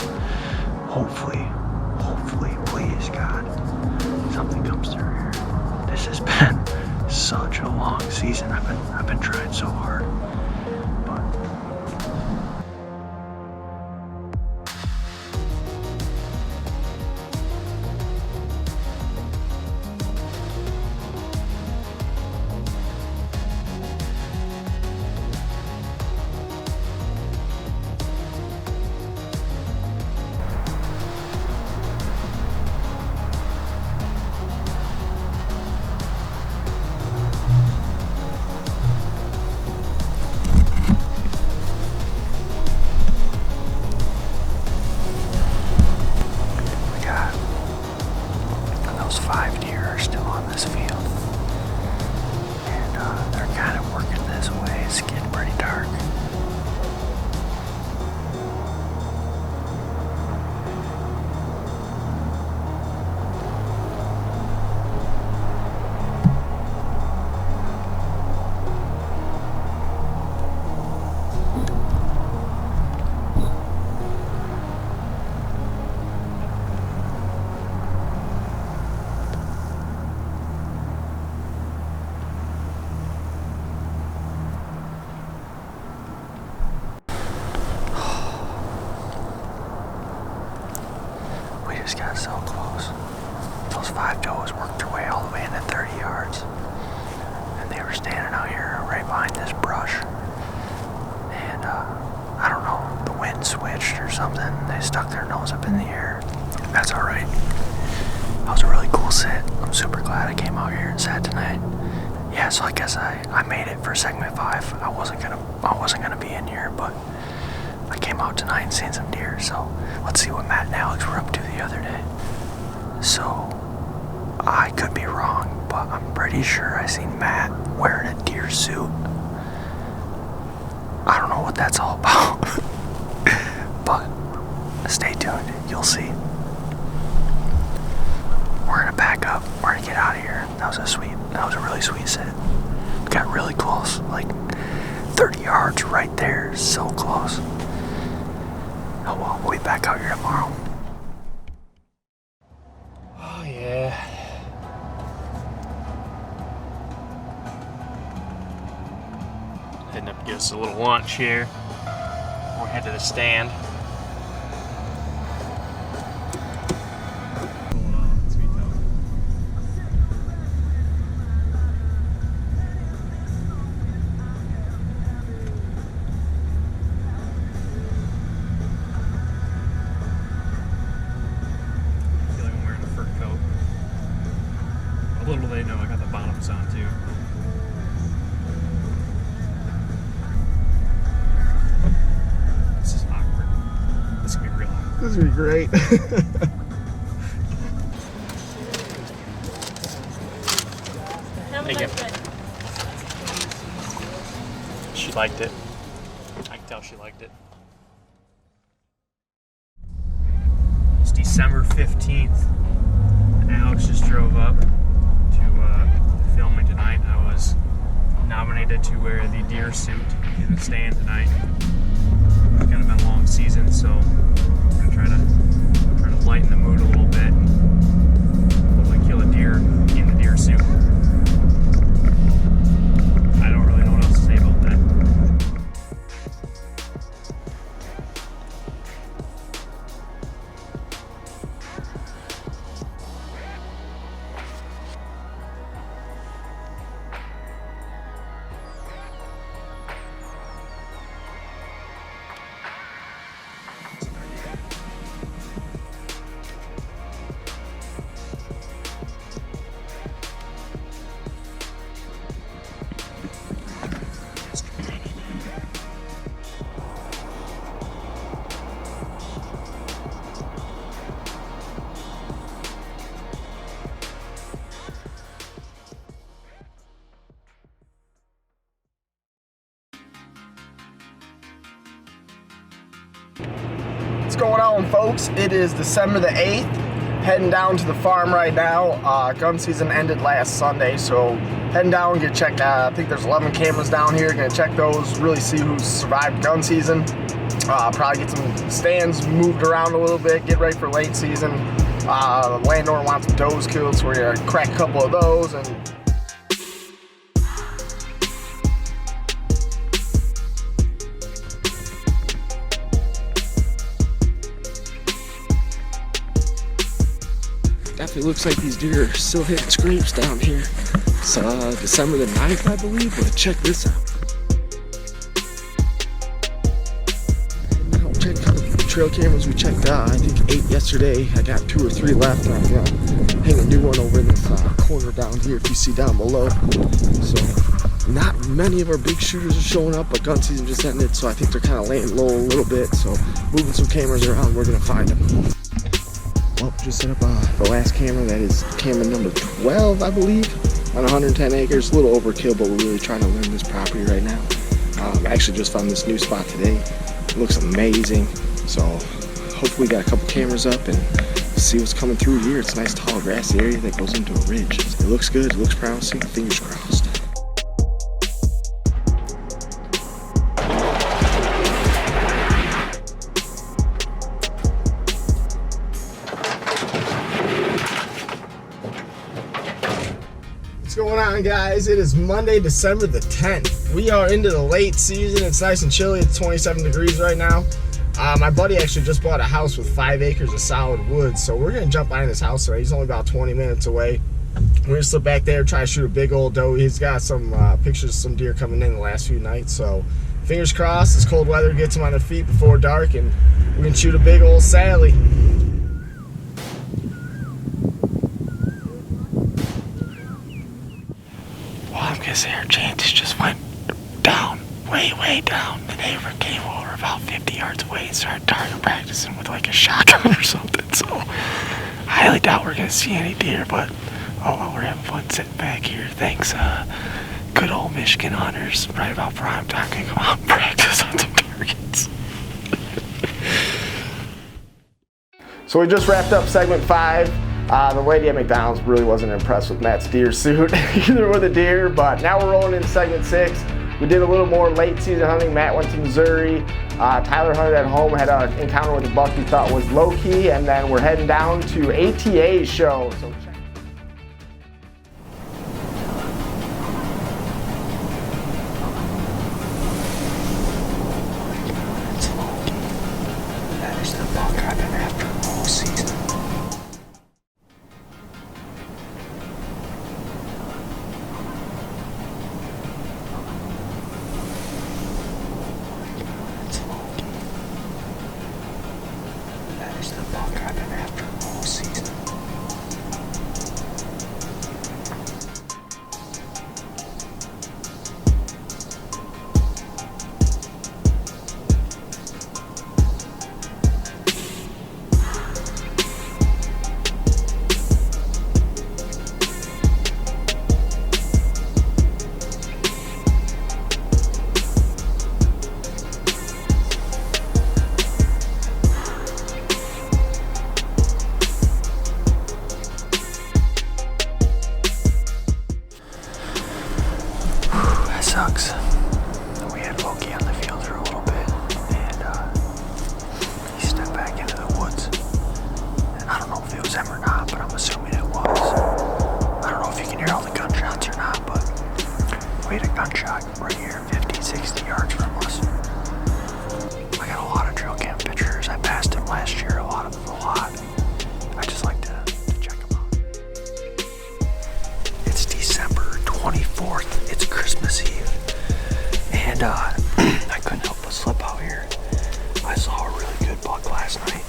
Hopefully, please God, something comes through here. This has been such a long season. I've been trying so hard. Those 5 deer are still on this field, and they're kind of working this way. It's getting pretty dark. Just got so close. Those 5 does worked their way all the way into 30 yards. And they were standing out here right behind this brush. And I don't know, the wind switched or something. They stuck their nose up in the air. That's alright. That was a really cool sit. I'm super glad I came out here and sat tonight. Yeah, so I guess I made it for segment 5. I wasn't gonna be in here, but I came out tonight and seen some deer, so let's see what Matt and Alex were up to the other day. So, I could be wrong, but I'm pretty sure I seen Matt wearing a deer suit. I don't know what that's all about, but stay tuned, you'll see. We're gonna back up, we're gonna get out of here. That was a really sweet sit. We got really close, like 30 yards right there, so close. Oh well, we'll be back out here tomorrow. Oh yeah. Heading up to get us a little lunch here. We'll head to the stand. focus on too. This is awkward. This could be real awkward. This would be great. Thank you. She liked it. I can tell she liked it. It's December 15th. Alex just drove up to filming tonight. I was nominated to wear the deer suit in the stand tonight. It's kind of been a long season, so we're gonna try to lighten the mood a little bit. Hopefully kill a deer in the deer suit. I don't really know what else to say about that. What's going on, folks? It is December the 8th. Heading down to the farm right now. Gun season ended last Sunday, so heading down, gonna check. I think there's 11 cameras down here. Gonna check those, really see who's survived gun season. Probably get some stands moved around a little bit, get ready for late season. The landowner wants some does killed, so we're gonna crack a couple of those and definitely looks like these deer are still hitting scrapes down here. It's December the 9th, I believe, but check this out. Now check the trail cameras. We checked, I think 8 yesterday. I got 2 or 3 left. I'm gonna hang a new one over in this corner down here if you see down below. So not many of our big shooters are showing up, but gun season just ended, so I think they're kind of laying low a little bit. So moving some cameras around, we're gonna find them. Well, just set up the last camera. That is camera number 12, I believe, on 110 acres. A little overkill, but we're really trying to learn this property right now. I actually just found this new spot today. It looks amazing. So hopefully we got a couple cameras up and see what's coming through here. It's a nice tall grassy area that goes into a ridge. It looks good, it looks promising, fingers crossed. What's going on, guys? It is Monday, December the 10th. We are into the late season. It's nice and chilly. It's 27 degrees right now. My buddy actually just bought a house with 5 acres of solid wood, so we're gonna jump behind his house today. He's only about 20 minutes away. We're gonna slip back there, try to shoot a big old doe. He's got some pictures of some deer coming in the last few nights, so fingers crossed this cold weather gets them on their feet before dark and we can shoot a big old Sally. I'm gonna say our chances just went down, way down. The neighbor came over about 50 yards away and started target practicing with like a shotgun or something. So I highly doubt we're gonna see any deer, but oh well, we're having fun sitting back here. Thanks, good old Michigan hunters. Right about prime time can come out and practice on some targets. So we just wrapped up segment 5. The lady at McDonald's really wasn't impressed with Matt's deer suit, either with a deer, but now we're rolling into segment 6. We did a little more late season hunting. Matt went to Missouri. Tyler hunted at home, had an encounter with a buck he thought was low-key, and then we're heading down to ATA's show. So check. That is the buck I've been after all season. That is the buck I've been after all season. what I'm assuming it was. I don't know if you can hear all the gunshots or not, but we had a gunshot right here, 50, 60 yards from us. I got a lot of trail cam pictures. I passed him last year, a lot. I just like to check them out. It's December 24th. It's Christmas Eve. And I couldn't help but slip out here. I saw a really good buck last night.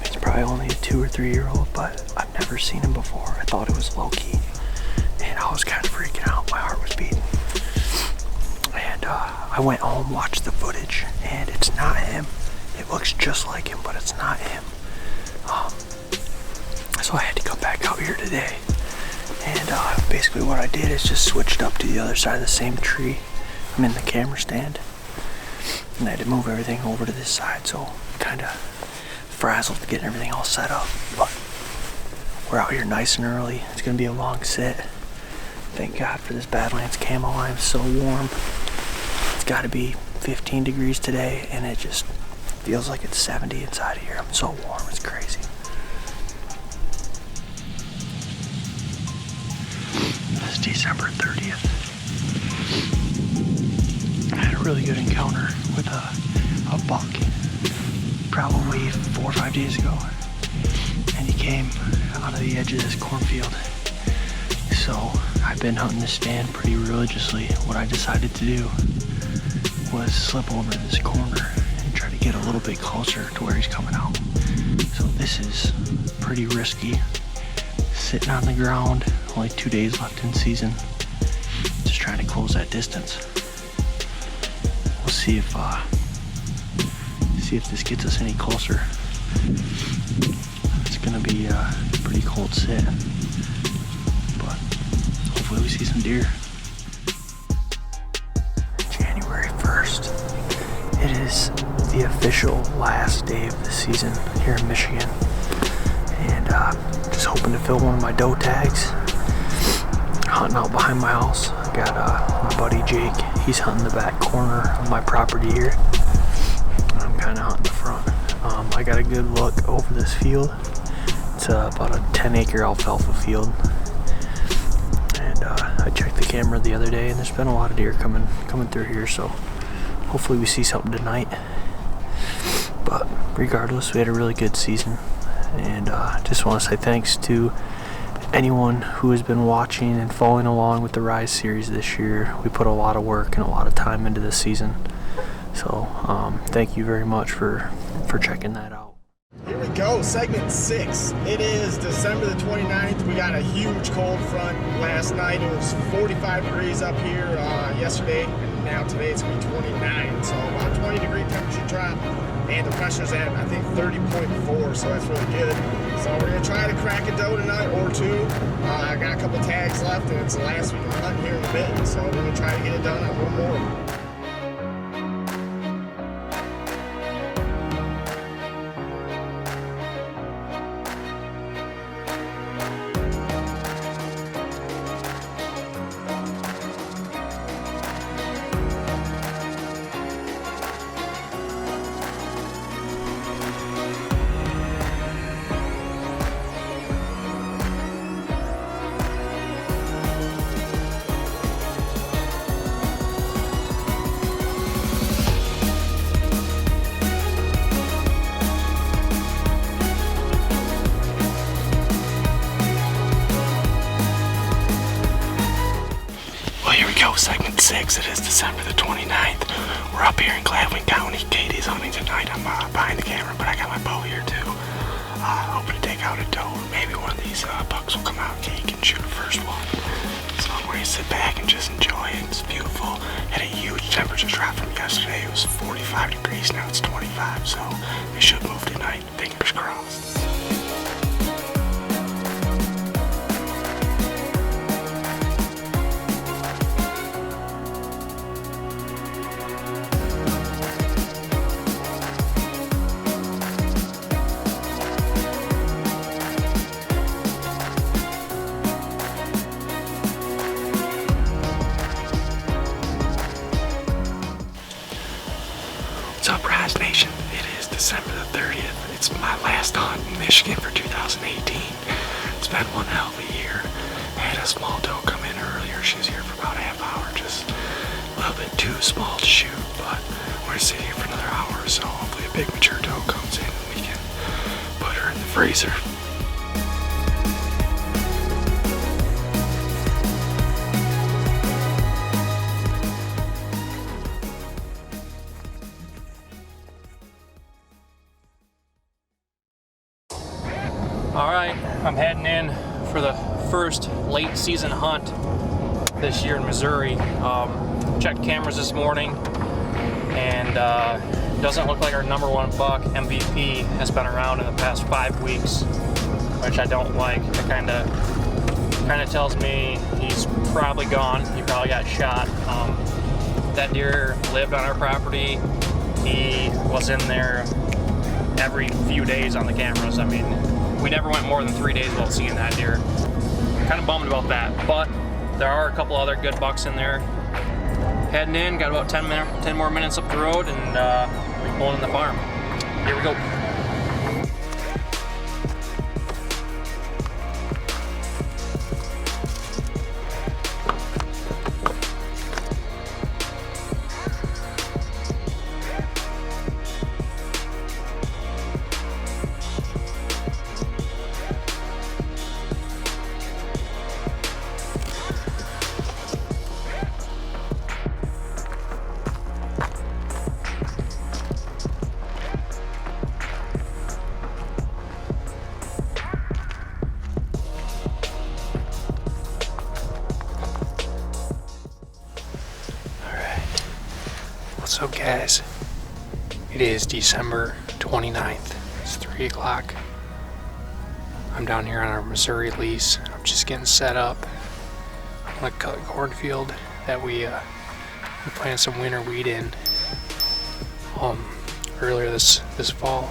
He's probably only a 2 or 3 year old, but I've never seen him before. I thought it was low-key. And I was kind of freaking out. My heart was beating. And I went home, watched the footage, and it's not him. It looks just like him, but it's not him. So I had to come back out here today. And basically what I did is just switched up to the other side of the same tree. I'm in the camera stand. And I had to move everything over to this side, so kind of frazzled getting everything all set up. But we're out here nice and early. It's going to be a long sit. Thank God for this Badlands camo. I'm so warm. It's got to be 15 degrees today, and it just feels like it's 70 inside of here. I'm so warm, it's crazy. It's December 30th. I had a really good encounter with a buck probably 4 or 5 days ago. And he came out of the edge of this cornfield. So I've been hunting this stand pretty religiously. What I decided to do was slip over to this corner and try to get a little bit closer to where he's coming out. So this is pretty risky. Sitting on the ground, only 2 days left in season. Just trying to close that distance. We'll see if this gets us any closer. It's gonna be a pretty cold sit, but hopefully we see some deer. January 1st. It is the official last day of the season here in Michigan, and just hoping to fill one of my doe tags. Hunting out behind my house. I got my buddy Jake. He's hunting the back corner of my property here. I'm kind of hunting the front. I got a good look over this field. It's about a 10-acre alfalfa field. And I checked the camera the other day, and there's been a lot of deer coming through here. So hopefully we see something tonight. But regardless, we had a really good season. And just want to say thanks to anyone who has been watching and following along with the Rise series this year. We put a lot of work and a lot of time into this season. So thank you very much for checking that out. Here we go, segment 6. It is December the 29th. We got a huge cold front last night. It was 45 degrees up here yesterday, and now today it's going to be 29. So about 20-degree temperature drop, and the pressure's at, I think, 30.4, so that's really good. So we're going to try to crack a doe tonight or two. I got a couple tags left, and it's the last week of hunting here in a bit, so we're going to try to get it done on one more. Segment 6, it is December the 29th. We're up here in Gladwin County. Katie's hunting tonight. I'm behind the camera, but I got my bow here too. Hoping to take out a doe. Maybe one of these bucks will come out and Katie can shoot the first one. So I'm going to sit back and just enjoy it. It's beautiful. Had a huge temperature drop from yesterday. It was 45 degrees, now it's 25, so it should move tonight. Fingers crossed. What's up, Rise Nation? It is December the 30th. It's my last hunt in Michigan for 2018. small doe come in earlier. She was here for about a half hour, just a little bit too small to shoot, but we're gonna sit here for another hour or so. Hopefully a big mature doe comes in and we can put her in the freezer. All right, I'm heading in for the first late season hunt this year in Missouri. Checked cameras this morning, and doesn't look like our #1 buck, MVP, has been around in the past 5 weeks, which I don't like. It kind of tells me he's probably gone. He probably got shot. That deer lived on our property. He was in there every few days on the cameras. I mean, we never went more than 3 days without seeing that deer. Kind of bummed about that, but there are a couple other good bucks in there. Heading in, got about 10 more minutes up the road, and we'll be pulling in the farm. Here we go. What's up, guys? It is December 29th. It's 3 o'clock. I'm down here on our Missouri lease. I'm just getting set up. I'm gonna cut a cornfield that we planted some winter wheat in earlier this fall.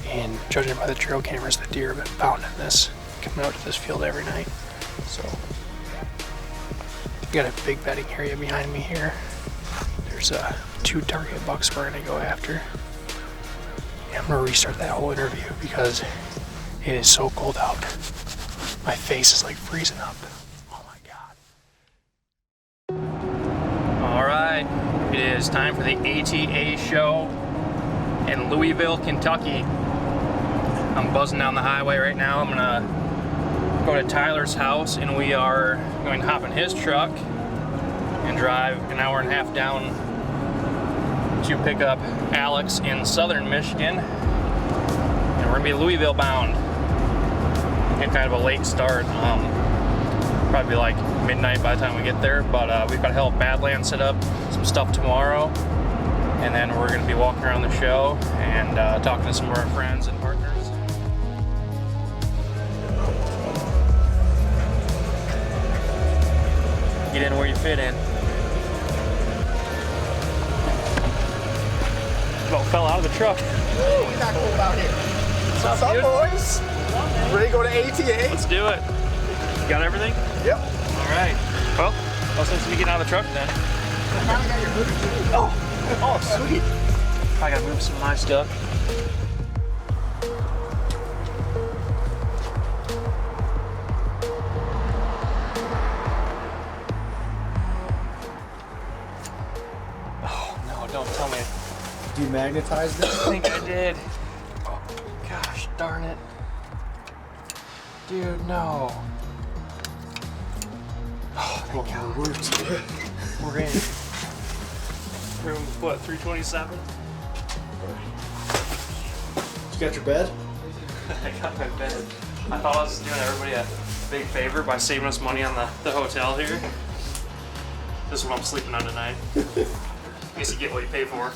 And judging by the trail cameras, the deer have been pounding this, coming out to this field every night. So we got a big bedding area behind me here. There's 2 target bucks we're gonna go after. And I'm gonna restart that whole interview because it is so cold out. My face is like freezing up. Oh my God. All right, it is time for the ATA show in Louisville, Kentucky. I'm buzzing down the highway right now. I'm gonna go to Tyler's house, and we are going to hop in his truck and drive an hour and a half down to pick up Alex in southern Michigan. And we're gonna be Louisville bound. Get kind of a late start. Probably like midnight by the time we get there, but we've got a hell of Badlands set up, some stuff tomorrow, and then we're gonna be walking around the show and talking to some of our friends and partners. Get in where you fit in. About fell out of the truck. We're not cold out here. What's up, boys? Ready to go to ATA? Let's do it. You got everything? Yep. All right. Well, since we get out of the truck then. I finally got your hoodie too. Oh, sweet. I gotta move some of my stuff. Oh no, don't tell me. Demagnetized it? I think I did. Oh, gosh darn it. Dude, no. Oh, thank God. We're in room, what, 327? You got your bed? I got my bed. I thought I was doing everybody a big favor by saving us money on the hotel here. This is what I'm sleeping on tonight. I guess you get what you pay for.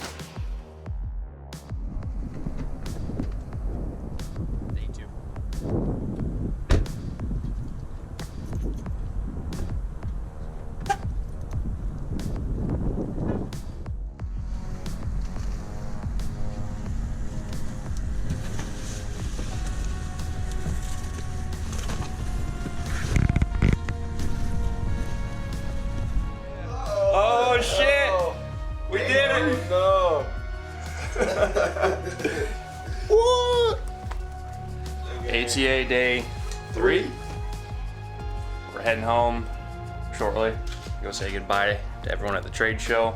Oh shit! We did it! No. What? ATA day 3? We're heading home shortly. Go say goodbye to everyone at the trade show.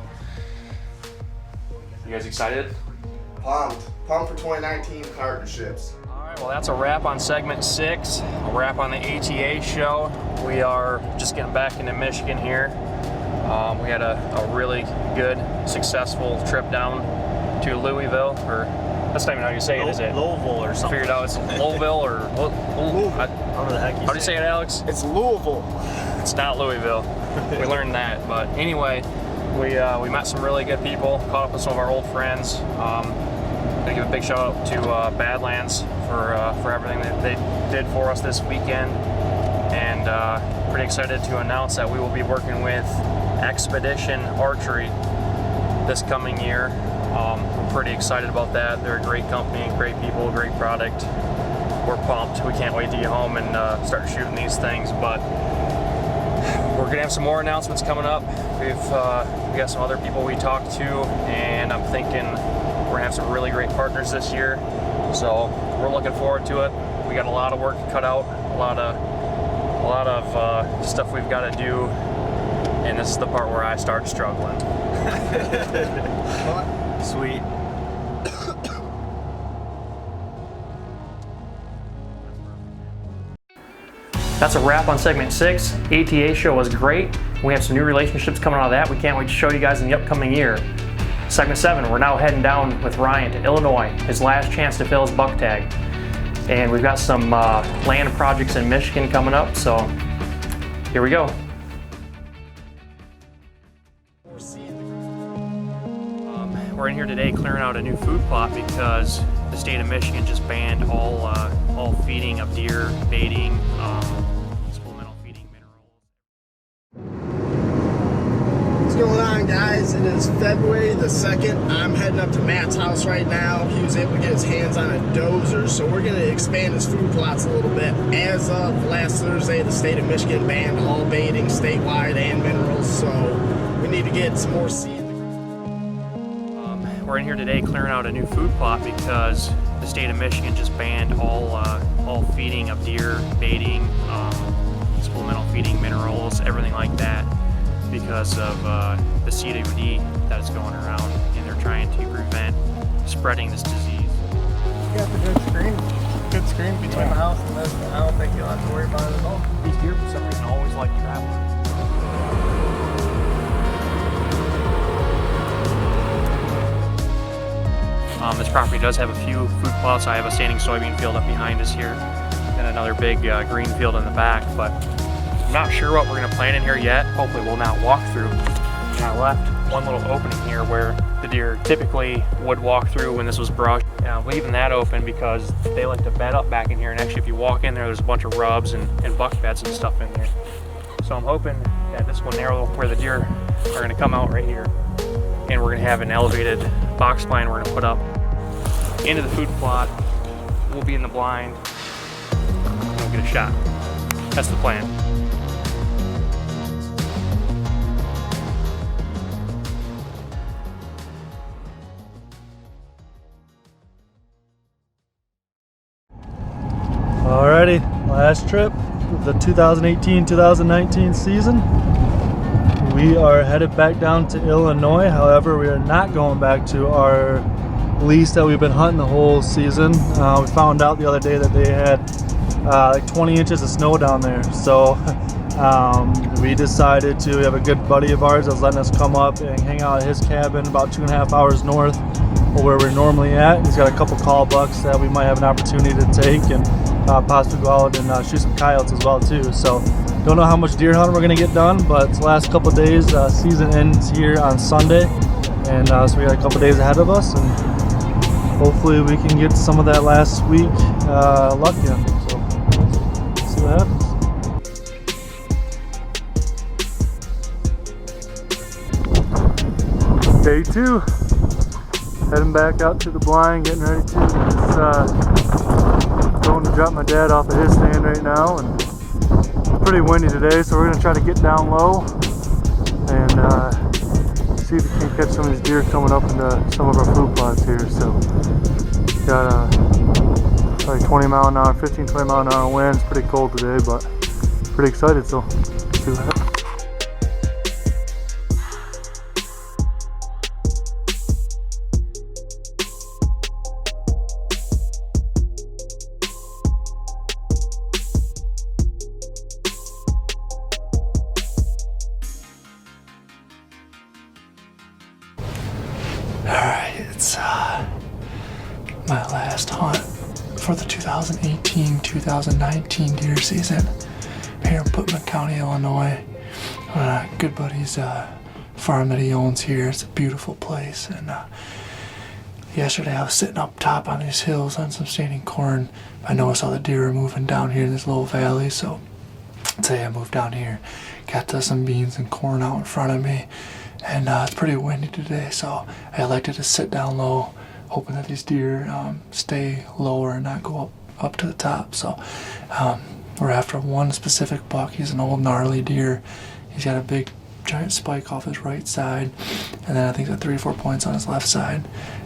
You guys excited? Pumped for 2019 partnerships. Alright, well that's a wrap on segment 6, a wrap on the ATA show. We are just getting back into Michigan here. We had a really good, successful trip down to Louisville, or that's not even how you say it, is it? Louisville or something. Figured out it's Louisville or How the heck how do you say it, Alex? It's Louisville. It's not Louisville. We learned that, but anyway, we met some really good people, caught up with some of our old friends. Gonna give a big shout out to Badlands for everything that they did for us this weekend, and pretty excited to announce that we will be working with Expedition Archery this coming year. I'm pretty excited about that. They're a great company, great people, great product. We're pumped. We can't wait to get home and start shooting these things, but we're gonna have some more announcements coming up. We got some other people we talked to, and I'm thinking we're gonna have some really great partners this year. So we're looking forward to it. We got a lot of work cut out, a lot of stuff we've got to do, and this is the part where I start struggling. Sweet. That's a wrap on segment 6. ATA show was great. We have some new relationships coming out of that. We can't wait to show you guys in the upcoming year. Segment 7, we're now heading down with Ryan to Illinois, his last chance to fill his buck tag. And we've got some land projects in Michigan coming up, so here we go. We're in here today clearing out a new food plot because the state of Michigan just banned all feeding of deer, baiting, supplemental feeding, minerals. What's going on, guys? It is February the 2nd. I'm heading up to Matt's house right now. He was able to get his hands on a dozer, so we're going to expand his food plots a little bit. As of last Thursday, the state of Michigan banned all baiting statewide and minerals, so we need to get some more seed. We're in here today clearing out a new food plot because the state of Michigan just banned all feeding of deer, baiting, supplemental feeding, minerals, everything like that, because of the CWD that is going around, and they're trying to prevent spreading this disease. You got the good screen between the house and this. I don't think you'll have to worry about it at all. These deer for some reason always like traveling. This property does have a few food plots. I have a standing soybean field up behind us here, and another big green field in the back, but I'm not sure what we're going to plant in here yet. Hopefully we'll not walk through. And I left one little opening here where the deer typically would walk through when this was brush. And I'm leaving that open because they like to bed up back in here, and actually if you walk in there, there's a bunch of rubs and buck beds and stuff in there. So I'm hoping that this one narrow where the deer are going to come out right here, and we're going to have an elevated box blind we're going to put up into the food plot. We'll be in the blind and we'll get a shot. That's the plan. Alrighty, last trip of the 2018-2019 season. We are headed back down to Illinois. However, we are not going back to our lease that we've been hunting the whole season. We found out the other day that they had like 20 inches of snow down there. So we decided to have a good buddy of ours that was letting us come up and hang out at his cabin about 2.5 hours north of where we're normally at. He's got a couple call bucks that we might have an opportunity to take, and possibly go out and shoot some coyotes as well too. So don't know how much deer hunting we're going to get done, but it's the last couple of days. Season ends here on Sunday, and so we got a couple days ahead of us, and hopefully we can get some of that last week luck in. So let's see what happens. Day 2, heading back out to the blind, getting ready to going to drop my dad off at his stand right now, and it's pretty windy today, so we're going to try to get down low and see if we can catch some of these deer coming up into some of our food plots here. So got probably 20 mile an hour, 15-20 mile an hour winds. Pretty cold today, but pretty excited, so let's see what happens. Alright, it's my last hunt for the 2018-2019 deer season here in Putnam County, Illinois. A good buddy's farm that he owns here. It's a beautiful place, and yesterday I was sitting up top on these hills on some standing corn. I noticed all the deer are moving down here in this little valley, so today I moved down here, got some beans and corn out in front of me, and it's pretty windy today, so I elected to sit down low, hoping that these deer stay lower and not go up to the top. So we're after one specific buck. He's an old gnarly deer. He's got a big giant spike off his right side, and then I think 3 or 4 points on his left side.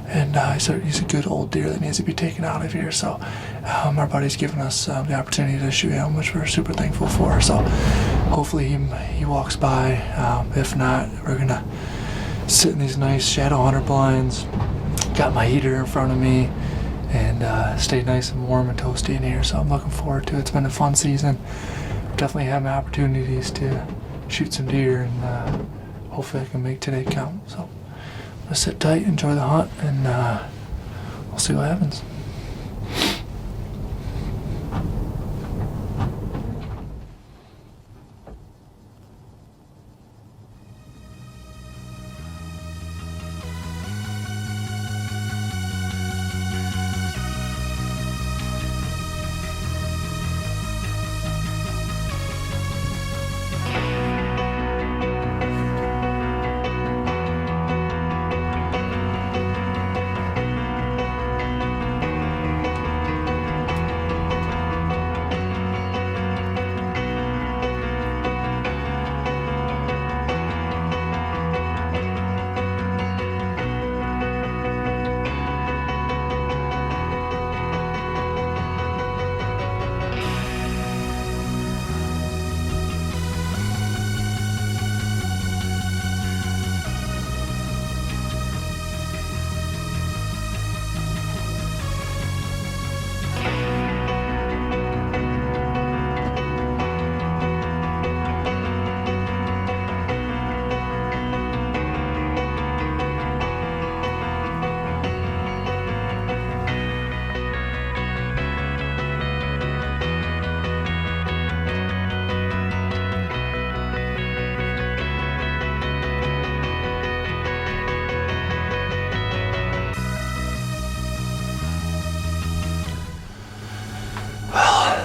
And he's a good old deer that needs to be taken out of here. So our buddy's given us the opportunity to shoot him, which we're super thankful for. So hopefully he walks by. If not, we're gonna sit in these nice shadow hunter blinds. Got my heater in front of me, and stay nice and warm and toasty in here. So I'm looking forward to it. It's been a fun season. Definitely having opportunities to shoot some deer, and hopefully I can make today count. So I'm gonna sit tight, enjoy the hunt, and we'll see what happens.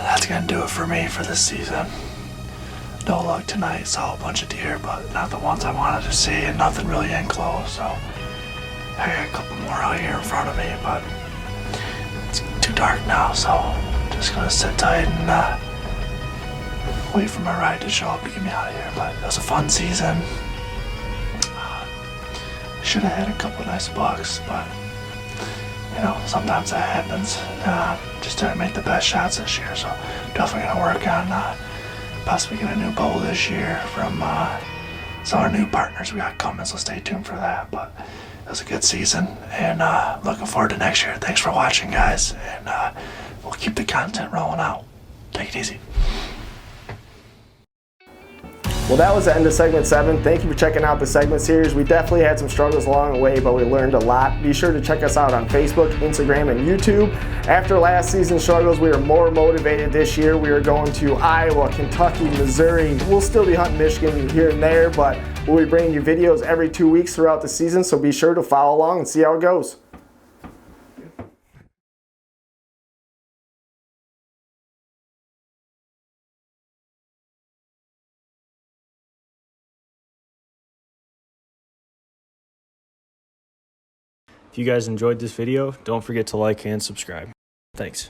That's gonna do it for me for this season. No luck tonight. Saw a bunch of deer, but not the ones I wanted to see, and nothing really in close. So I got a couple more out here in front of me, but it's too dark now, so I'm just gonna sit tight and wait for my ride to show up to get me out of here. But it was a fun season. Should have had a couple nice bucks, but you know, sometimes that happens. Just didn't make the best shots this year, so definitely gonna work on possibly get a new bow this year from some of our new partners we got coming, so stay tuned for that. But it was a good season, and looking forward to next year. Thanks for watching, guys, and we'll keep the content rolling out. Take it easy. Well, that was the end of segment 7. Thank you for checking out the segment series. We definitely had some struggles along the way, but we learned a lot. Be sure to check us out on Facebook, Instagram, and YouTube. After last season's struggles, we are more motivated this year. We are going to Iowa, Kentucky, Missouri. We'll still be hunting Michigan here and there, but we'll be bringing you videos every 2 weeks throughout the season, so be sure to follow along and see how it goes. If you guys enjoyed this video, don't forget to like and subscribe. Thanks.